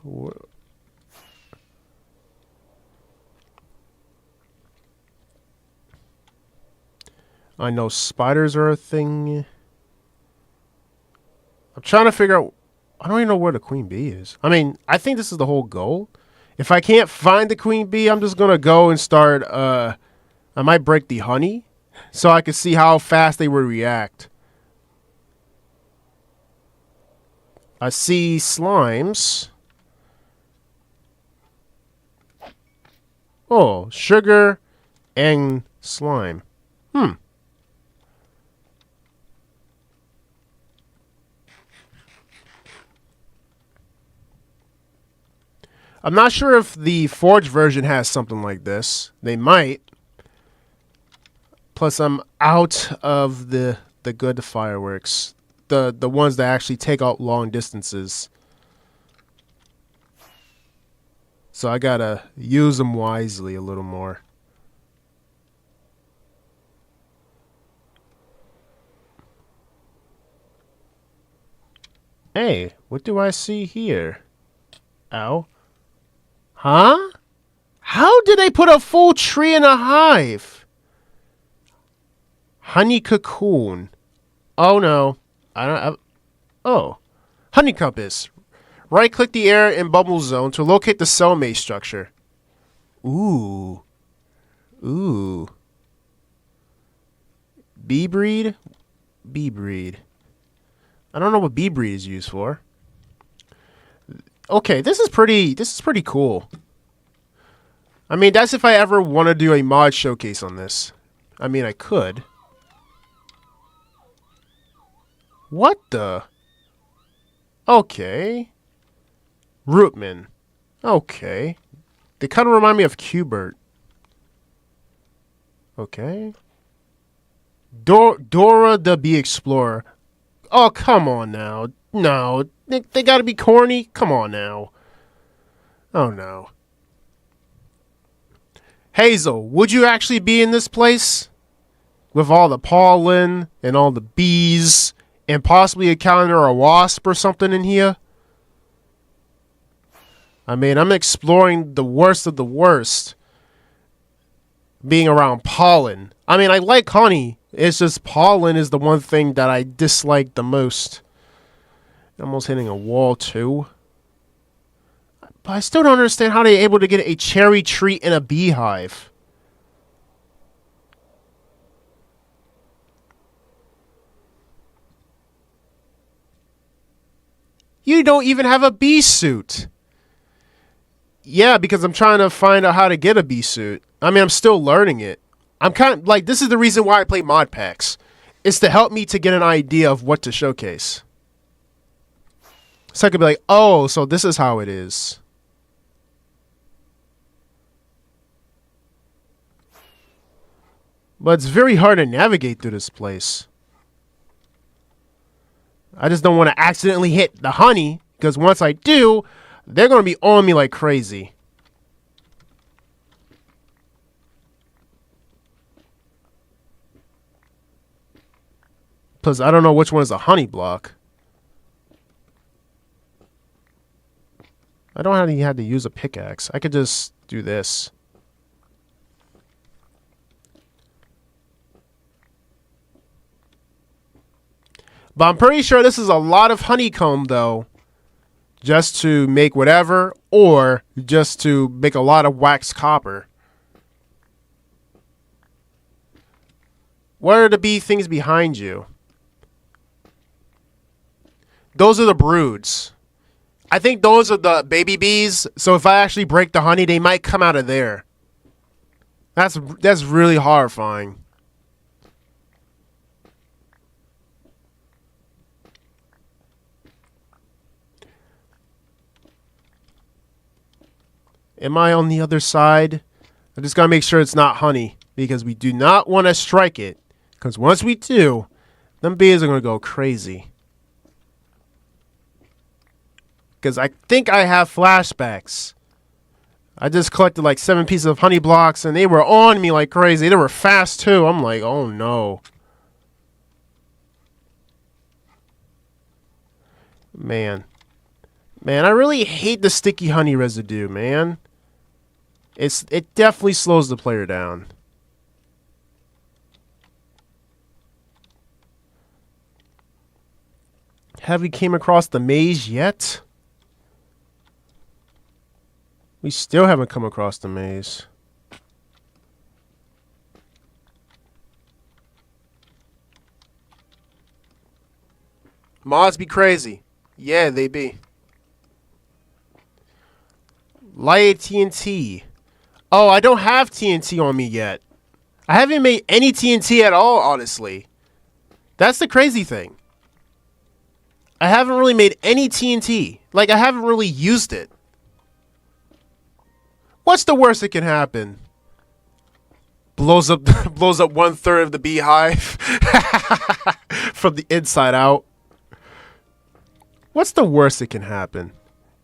I know spiders are a thing. I'm trying to figure out. I don't even know where the queen bee is. I mean, I think this is the whole goal. If I can't find the queen bee, I'm just gonna go and start. I might break the honey, so I can see how fast they will react. I see slimes. Oh, sugar and slime. I'm not sure if the Forge version has something like this. They might. Plus, I'm out of the good fireworks. The ones that actually take out long distances. So I gotta use them wisely a little more. Hey, what do I see here? Ow. Huh? How did they put a full tree in a hive? Honey cocoon. Oh no. Oh. Honey compass. Right-click the air in bubble zone to locate the cellmate structure. Ooh. Ooh. Bee breed? Bee breed. I don't know what bee breed is used for. Okay, this is pretty cool. I mean, that's if I ever want to do a mod showcase on this. I mean, I could. What the? Okay. Rootman. Okay. They kind of remind me of Qbert. Okay. Dora the Bee Explorer. Oh, come on now. No. They gotta be corny? Come on now. Oh, no. Hazel, would you actually be in this place? With all the pollen and all the bees and possibly a calendar or a wasp or something in here? I mean, I'm exploring the worst of the worst. Being around pollen. I mean, I like honey. It's just pollen is the one thing that I dislike the most. Almost hitting a wall, too. But I still don't understand how they're able to get a cherry tree in a beehive. You don't even have a bee suit. Yeah, because I'm trying to find out how to get a bee suit. I mean, I'm still learning it. I'm kind of like, this is the reason why I play mod packs. It's to help me to get an idea of what to showcase. So I could be like, oh, so this is how it is. But it's very hard to navigate through this place. I just don't want to accidentally hit the honey, because once I do, they're going to be on me like crazy. Plus, I don't know which one is a honey block. I don't have to use a pickaxe. I could just do this. But I'm pretty sure this is a lot of honeycomb, though. Just to make whatever, or just to make a lot of wax copper. What are the bee things behind you? Those are the broods. I think those are the baby bees. So if I actually break the honey, they might come out of there. That's really horrifying. Am I on the other side? I just gotta make sure it's not honey, because we do not want to strike it. Because once we do, them bees are gonna go crazy. Because I think I have flashbacks. I just collected like 7 pieces of honey blocks, and they were on me like crazy. They were fast too. I'm like, oh no. Man, I really hate the sticky honey residue, man. It definitely slows the player down. Have we came across the maze yet? We still haven't come across the maze. Mods be crazy. Yeah, they be. Light TNT. Oh, I don't have TNT on me yet. I haven't made any TNT at all, honestly. That's the crazy thing. I haven't really made any TNT. Like, I haven't really used it. What's the worst that can happen? Blows up 1/3 of the beehive from the inside out. What's the worst that can happen?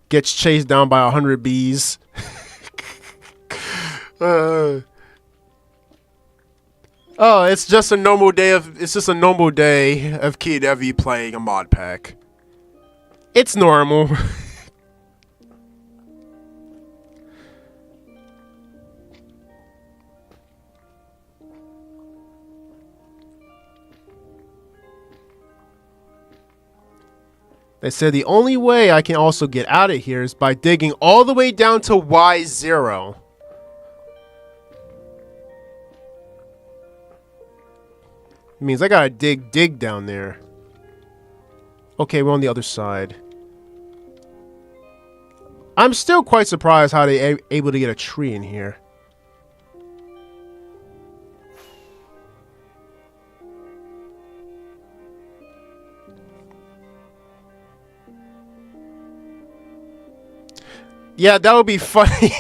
Gets chased down by 100 bees. Oh, it's just a normal day of KeyDevy playing a mod pack. It's normal. They said the only way I can also get out of here is by digging all the way down to Y0. It means I gotta dig down there. Okay, we're on the other side. I'm still quite surprised how they able to get a tree in here. Yeah, that would be funny.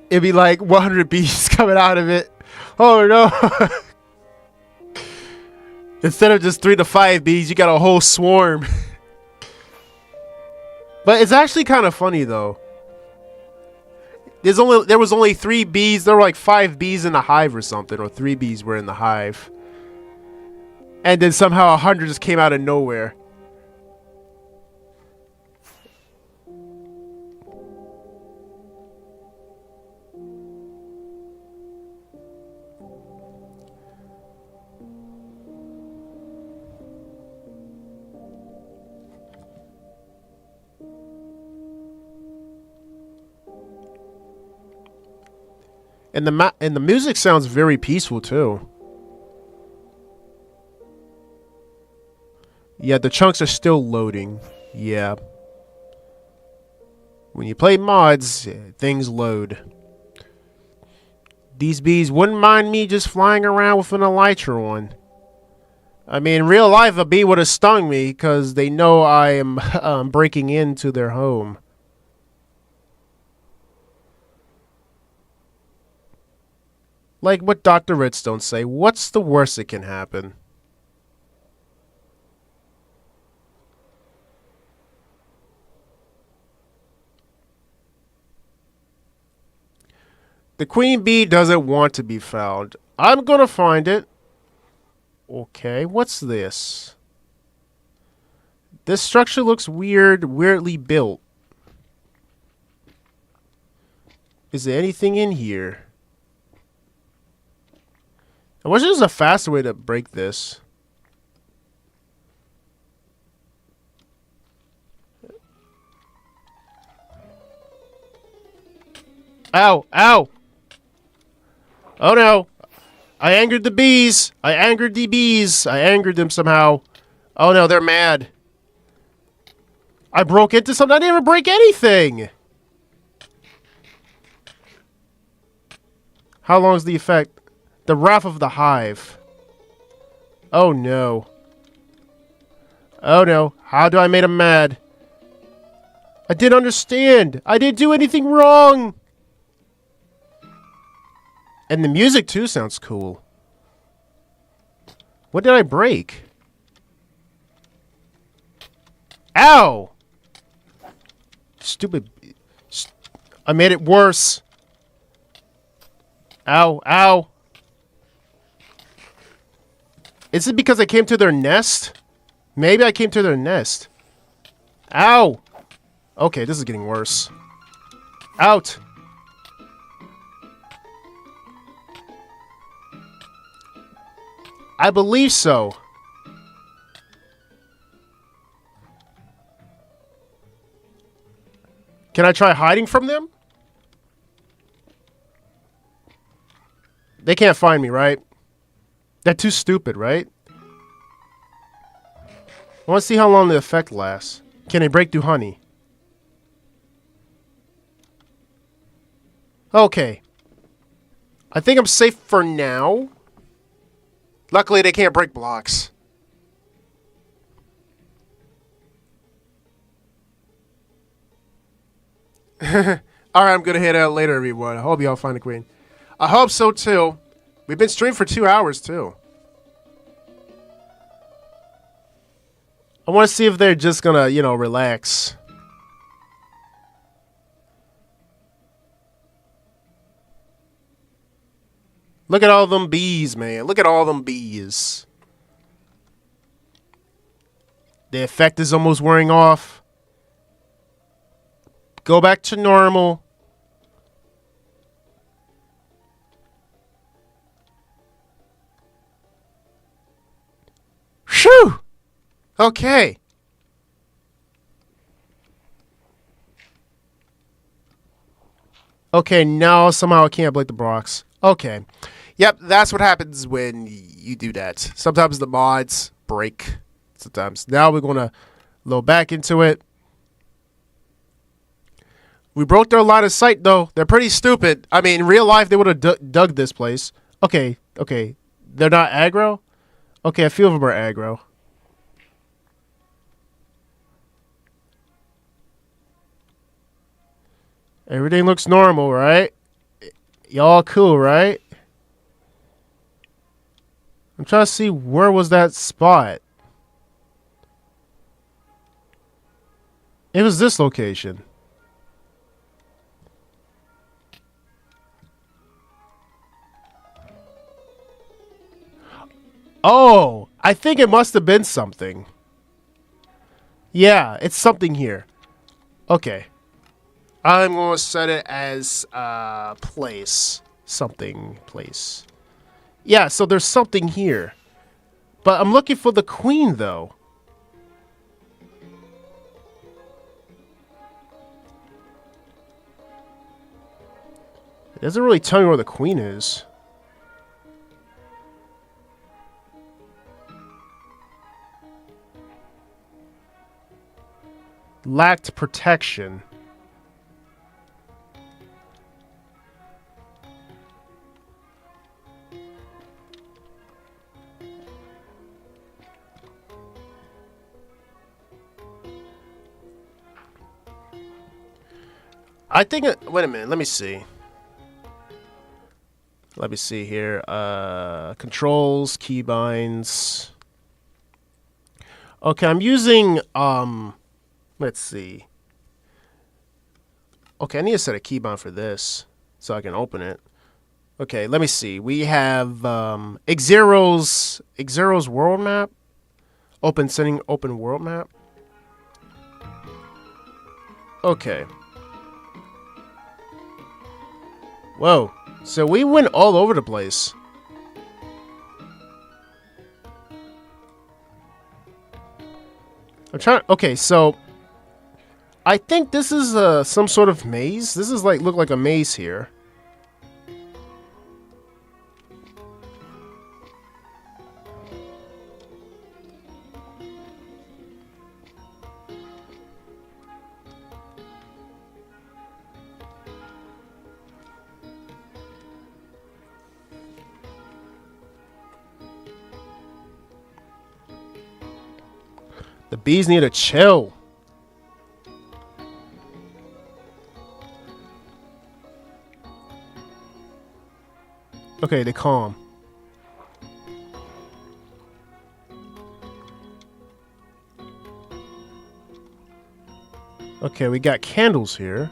It'd be like 100 bees coming out of it. Oh no. Instead of just 3 to 5 bees, you got a whole swarm. But it's actually kind of funny though. There was only 3 bees. There were like 5 bees in the hive or something, or 3 bees were in the hive. And then somehow 100 just came out of nowhere. And the music sounds very peaceful too. Yeah, the chunks are still loading. Yeah. When you play mods, things load. These bees wouldn't mind me just flying around with an elytra on. I mean, in real life, a bee would have stung me because they know I am breaking into their home. Like what Dr. Redstone say, what's the worst that can happen? The queen bee doesn't want to be found. I'm gonna find it. Okay, what's this? This structure looks weirdly built. Is there anything in here? I wish there was a faster way to break this. Ow! Ow! Oh no! I angered the bees! I angered the bees! I angered them somehow. Oh no, they're mad. I broke into something. I didn't even break anything! How long is the effect? The wrath of the hive. Oh no. Oh no. How do I make them mad? I didn't understand. I didn't do anything wrong. And the music too sounds cool. What did I break? Ow! Stupid. I made it worse. Ow, ow. Is it because I came to their nest? Maybe I came to their nest. Ow! Okay, this is getting worse. Out! I believe so. Can I try hiding from them? They can't find me, right? They're too stupid, right? I want to see how long the effect lasts. Can they break through honey? Okay. I think I'm safe for now. Luckily, they can't break blocks. Alright, I'm gonna head out later, everyone. I hope y'all find the queen. I hope so, too. We've been streaming for 2 hours, too. I want to see if they're just gonna, you know, relax. Look at all them bees, man. Look at all them bees. The effect is almost wearing off. Go back to normal. Phew! Okay. Okay, now somehow I can't break the blocks. Okay. Yep, that's what happens when you do that. Sometimes the mods break. Sometimes. Now we're going to load back into it. We broke their line of sight, though. They're pretty stupid. I mean, in real life, they would have dug this place. Okay, okay. They're not aggro? Okay, a few of them are aggro. Everything looks normal, right? Y'all cool, right? I'm trying to see where was that spot. It was this location. Oh, I think it must have been something. Yeah, it's something here. Okay. I'm going to set it as place. Something place. Yeah, so there's something here. But I'm looking for the queen, though. It doesn't really tell me where the queen is. Lacked protection. I think wait a minute, let me see. Let me see here. Controls, keybinds. Okay, I'm using let's see. Okay, I need to set a keybind for this so I can open it. Okay, let me see. We have Xero's world map. Setting open world map. Okay. Whoa. So we went all over the place. I'm trying. Okay, so I think this is some sort of maze. This is look like a maze here. The bees need to chill. Okay, they calm. Okay, we got candles here.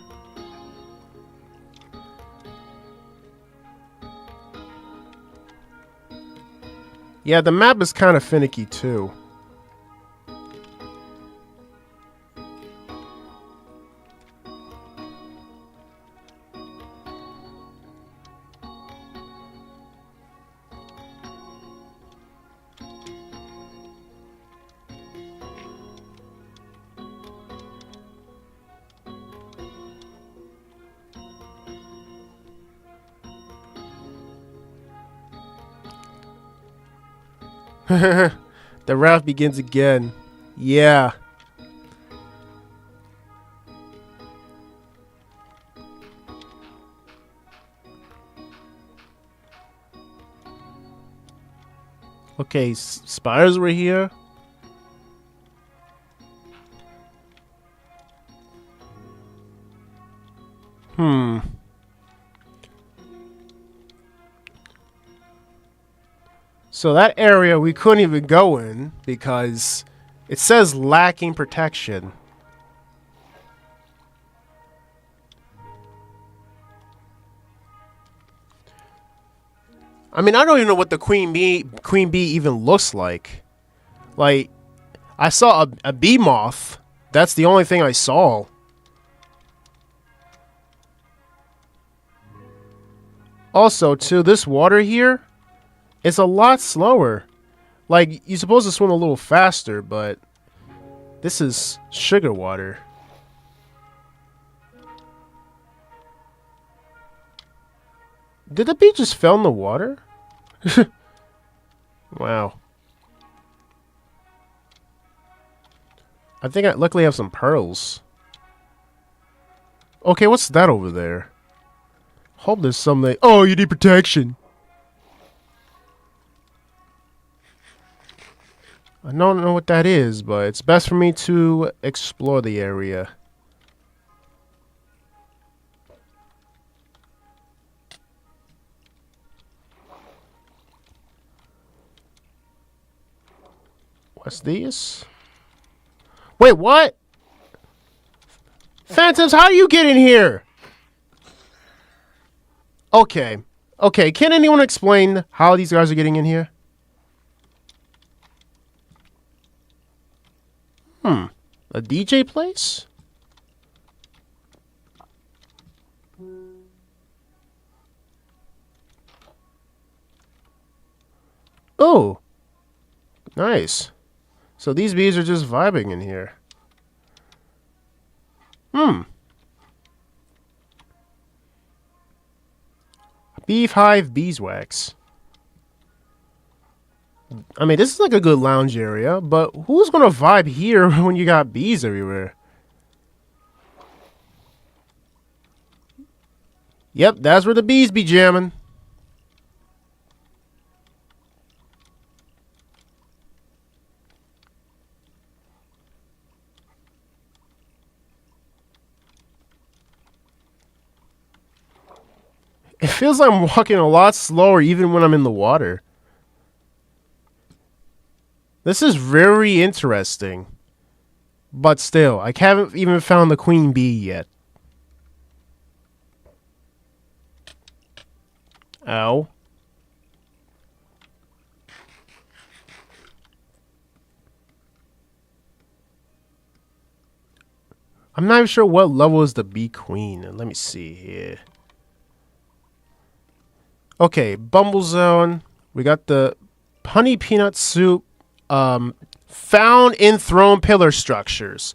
Yeah, the map is kind of finicky too. The route begins again. Yeah. Okay, spiders were here. So that area we couldn't even go in because it says lacking protection. I mean, I don't even know what the queen bee even looks like. Like, I saw a bee moth. That's the only thing I saw. Also, too, this water here, it's a lot slower. Like, you're supposed to swim a little faster, but This is sugar water. Did the bee just fell in the water? Wow. I think I luckily have some pearls. Okay, what's that over there? Hope there's something. Oh, you need protection. I don't know what that is, but it's best for me to explore the area. What's these? Wait, what? Phantoms, how do you get in here? Okay. Okay, can anyone explain how these guys are getting in here? A DJ place? Oh. Nice. So these bees are just vibing in here. Beehive beeswax. I mean, this is like a good lounge area, but who's gonna vibe here when you got bees everywhere? Yep, that's where the bees be jamming. It feels like I'm walking a lot slower even when I'm in the water. This is very interesting. But still, I haven't even found the queen bee yet. Ow. I'm not even sure what level is the bee queen. Let me see here. Okay, Bumble Zone. We got the honey peanut soup. Found in throne pillar structures.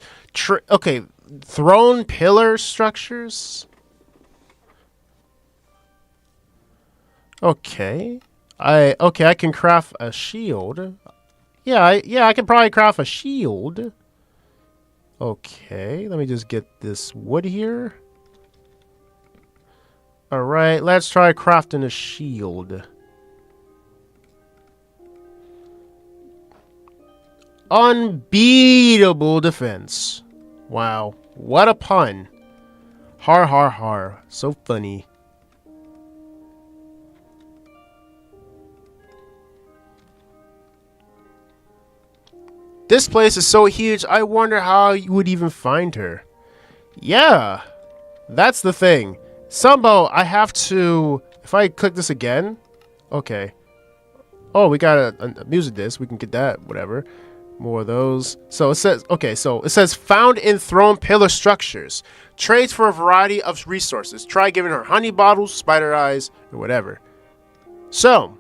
Okay, throne pillar structures. Okay, I can craft a shield. Yeah, I can probably craft a shield. Okay, let me just get this wood here. All right, let's try crafting a shield. Unbeatable defense. Wow, what a pun. Har har har. So funny. This place is so huge, I wonder how you would even find her. Yeah, that's the thing. Somehow I have to, if I click this again, okay. Oh, we got a music disc, we can get that, whatever. More of those. So it says, okay, so it says found in throne pillar structures. Trades for a variety of resources. Try giving her honey bottles, spider eyes, or whatever. So,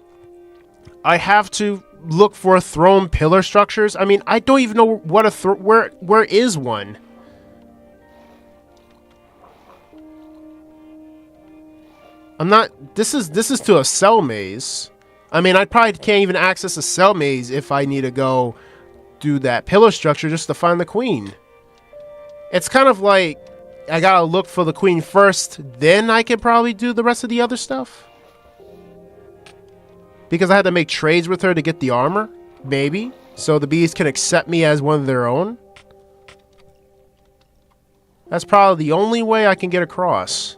I have to look for throne pillar structures. I mean, I don't even know what a where is one. I'm not. This is to a cell maze. I mean, I probably can't even access a cell maze if I need to go do that pillar structure just to find the queen. It's kind of like I gotta look for the queen first, then I can probably do the rest of the other stuff. Because I had to make trades with her to get the armor, maybe, so the bees can accept me as one of their own. That's probably the only way I can get across.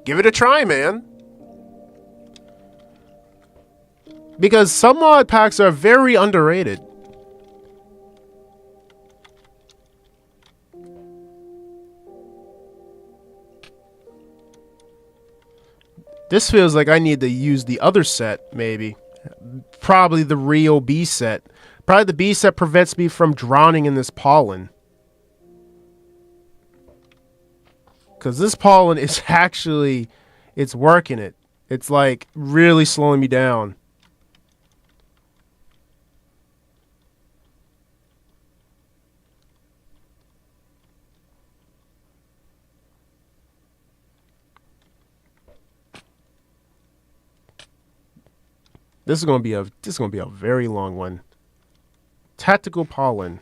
Give it a try, man. Because some mod packs are very underrated. This feels like I need to use the other set, maybe. Probably the Rio B set. Probably the B set prevents me from drowning in this pollen. Because this pollen is actually, it's working it. It's like really slowing me down. This is gonna be a very long one. Tactical pollen.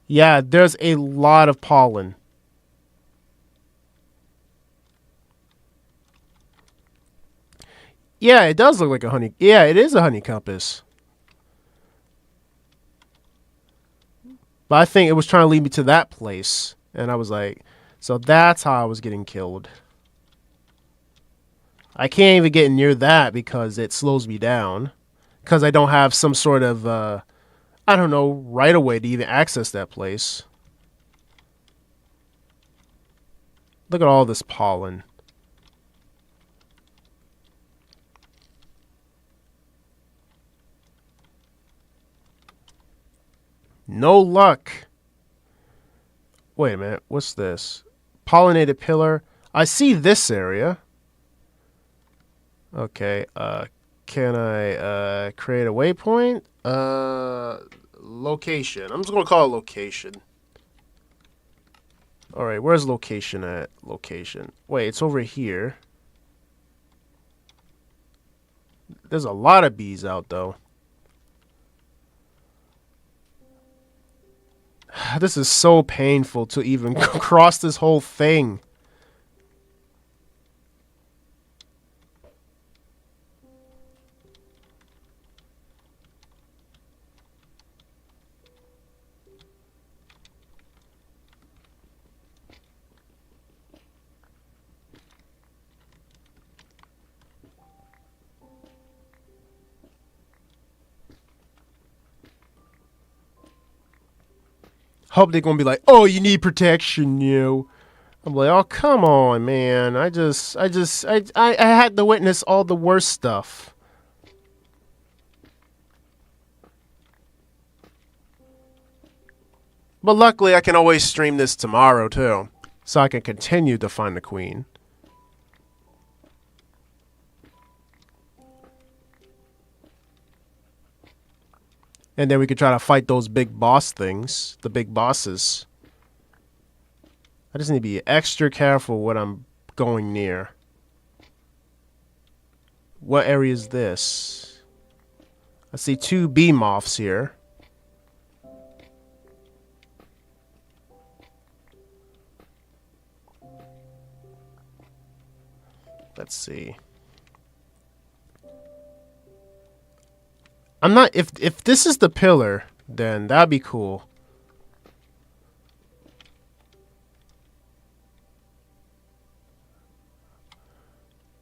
Yeah, there's a lot of pollen. Yeah, it does look like a honey. Yeah, it is a honey compass. But I think it was trying to lead me to that place. And I was like, so that's how I was getting killed. I can't even get near that because it slows me down. Because I don't have some sort of, I don't know, right away to even access that place. Look at all this pollen. No luck. Wait a minute. What's this? Pollinated pillar. I see this area. Okay. Can I create a waypoint? Location. I'm just gonna call it location. All right. Where's location at? Location. Wait, it's over here. There's a lot of bees out though. This is so painful to even cross this whole thing. Hope they're gonna be like, "Oh, you need protection, you." I'm like, "Oh, come on, man. I had to witness all the worst stuff." But luckily, I can always stream this tomorrow too, so I can continue to find the queen. And then we could try to fight those big boss things, the big bosses. I just need to be extra careful what I'm going near. What area is this? I see 2 bee moths here. Let's see. I'm not if this is the pillar, then that'd be cool.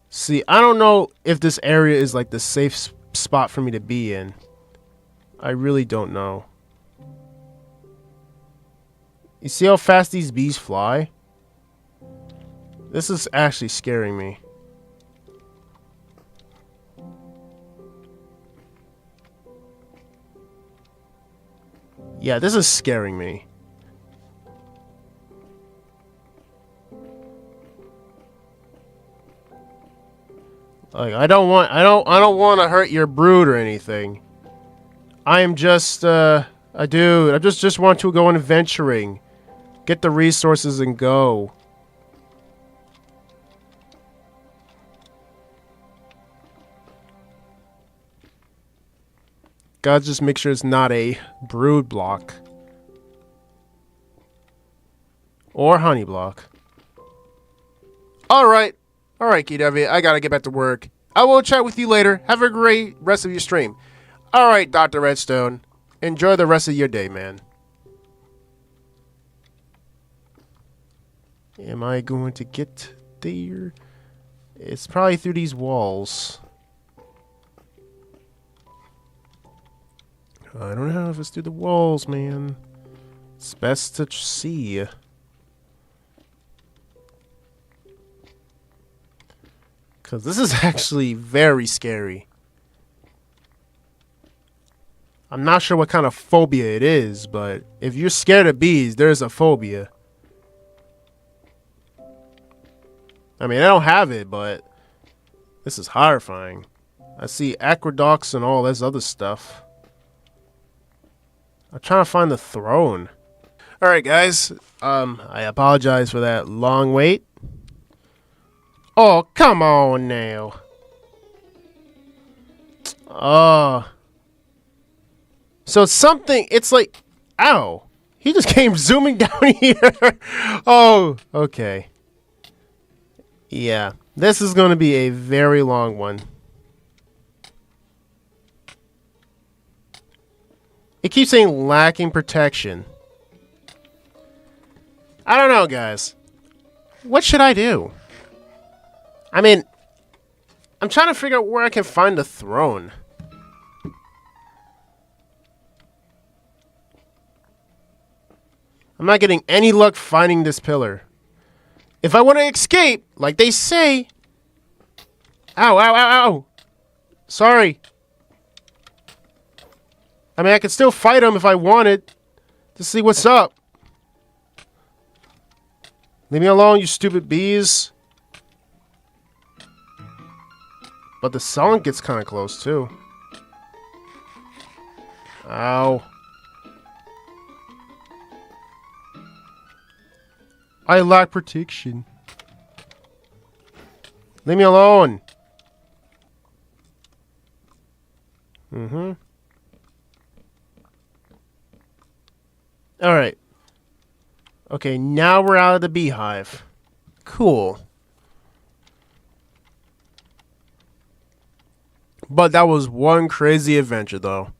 See, I don't know if this area is like the safe spot for me to be in. I really don't know. You see how fast these bees fly? This is actually scaring me. Yeah, this is scaring me. Like I don't want to hurt your brood or anything. I am just a dude. I just want to go on adventuring. Get the resources and go. Gotta just make sure it's not a brood block. Or honey block. Alright, KeyDevy, I gotta get back to work. I will chat with you later. Have a great rest of your stream. Alright, Dr. Redstone. Enjoy the rest of your day, man. Am I going to get there? It's probably through these walls. I don't know if it's through the walls, man. It's best to see. Because this is actually very scary. I'm not sure what kind of phobia it is, but if you're scared of bees, there's a phobia. I mean, I don't have it, but this is horrifying. I see aqueducts and all this other stuff. I'm trying to find the throne. Alright, guys. I apologize for that long wait. Oh, come on now. So it's something, it's like, ow. He just came zooming down here. Oh, okay. Yeah, this is going to be a very long one. It keeps saying lacking protection. I don't know, guys. What should I do? I mean, I'm trying to figure out where I can find the throne. I'm not getting any luck finding this pillar. If I want to escape, like they say... Ow, ow, ow, ow! Sorry. I mean, I could still fight him if I wanted to see what's up. Leave me alone, you stupid bees. But the song gets kind of close, too. Ow. I lack protection. Leave me alone. Alright. Okay, now we're out of the beehive. Cool. But that was one crazy adventure, though.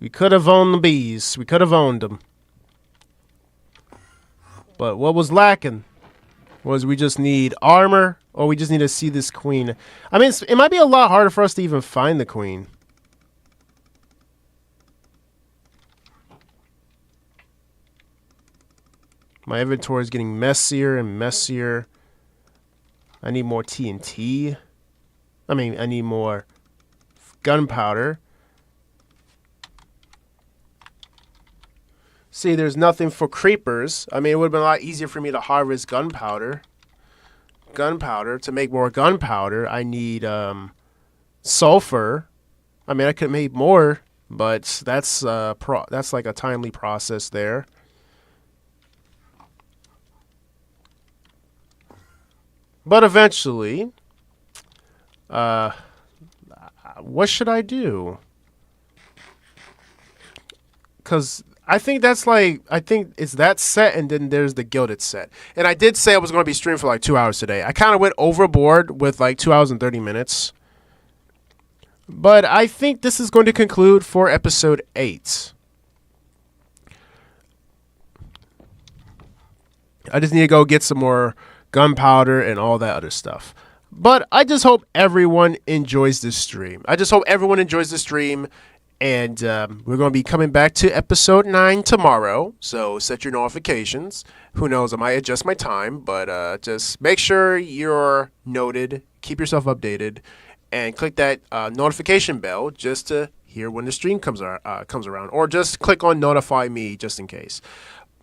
We could have owned the bees. We could have owned them. But what was lacking was we just need armor, or we just need to see this queen. I mean, it might be a lot harder for us to even find the queen. My inventory is getting messier and messier. I need more TNT. I mean, I need more gunpowder. See, there's nothing for creepers. I mean, it would have been a lot easier for me to harvest gunpowder. To make more gunpowder, I need sulfur. I mean, I could make more, but that's like a timely process there. But eventually, what should I do? Because I think it's that set, and then there's the gilded set. And I did say I was going to be streaming for like 2 hours today. I kind of went overboard with like 2 hours and 30 minutes. But I think this is going to conclude for episode 8. I just need to go get some more gunpowder and all that other stuff. But I just hope everyone enjoys this stream. And we're going to be coming back to episode 9 tomorrow. So set your notifications. Who knows, I might adjust my time. But just make sure you're noted. Keep yourself updated. And click that notification bell just to hear when the stream comes around. Or just click on notify me just in case.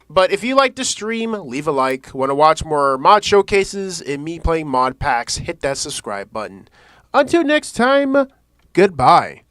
But if you like the stream, leave a like. Want to watch more mod showcases and me playing mod packs, hit that subscribe button. Until next time, goodbye.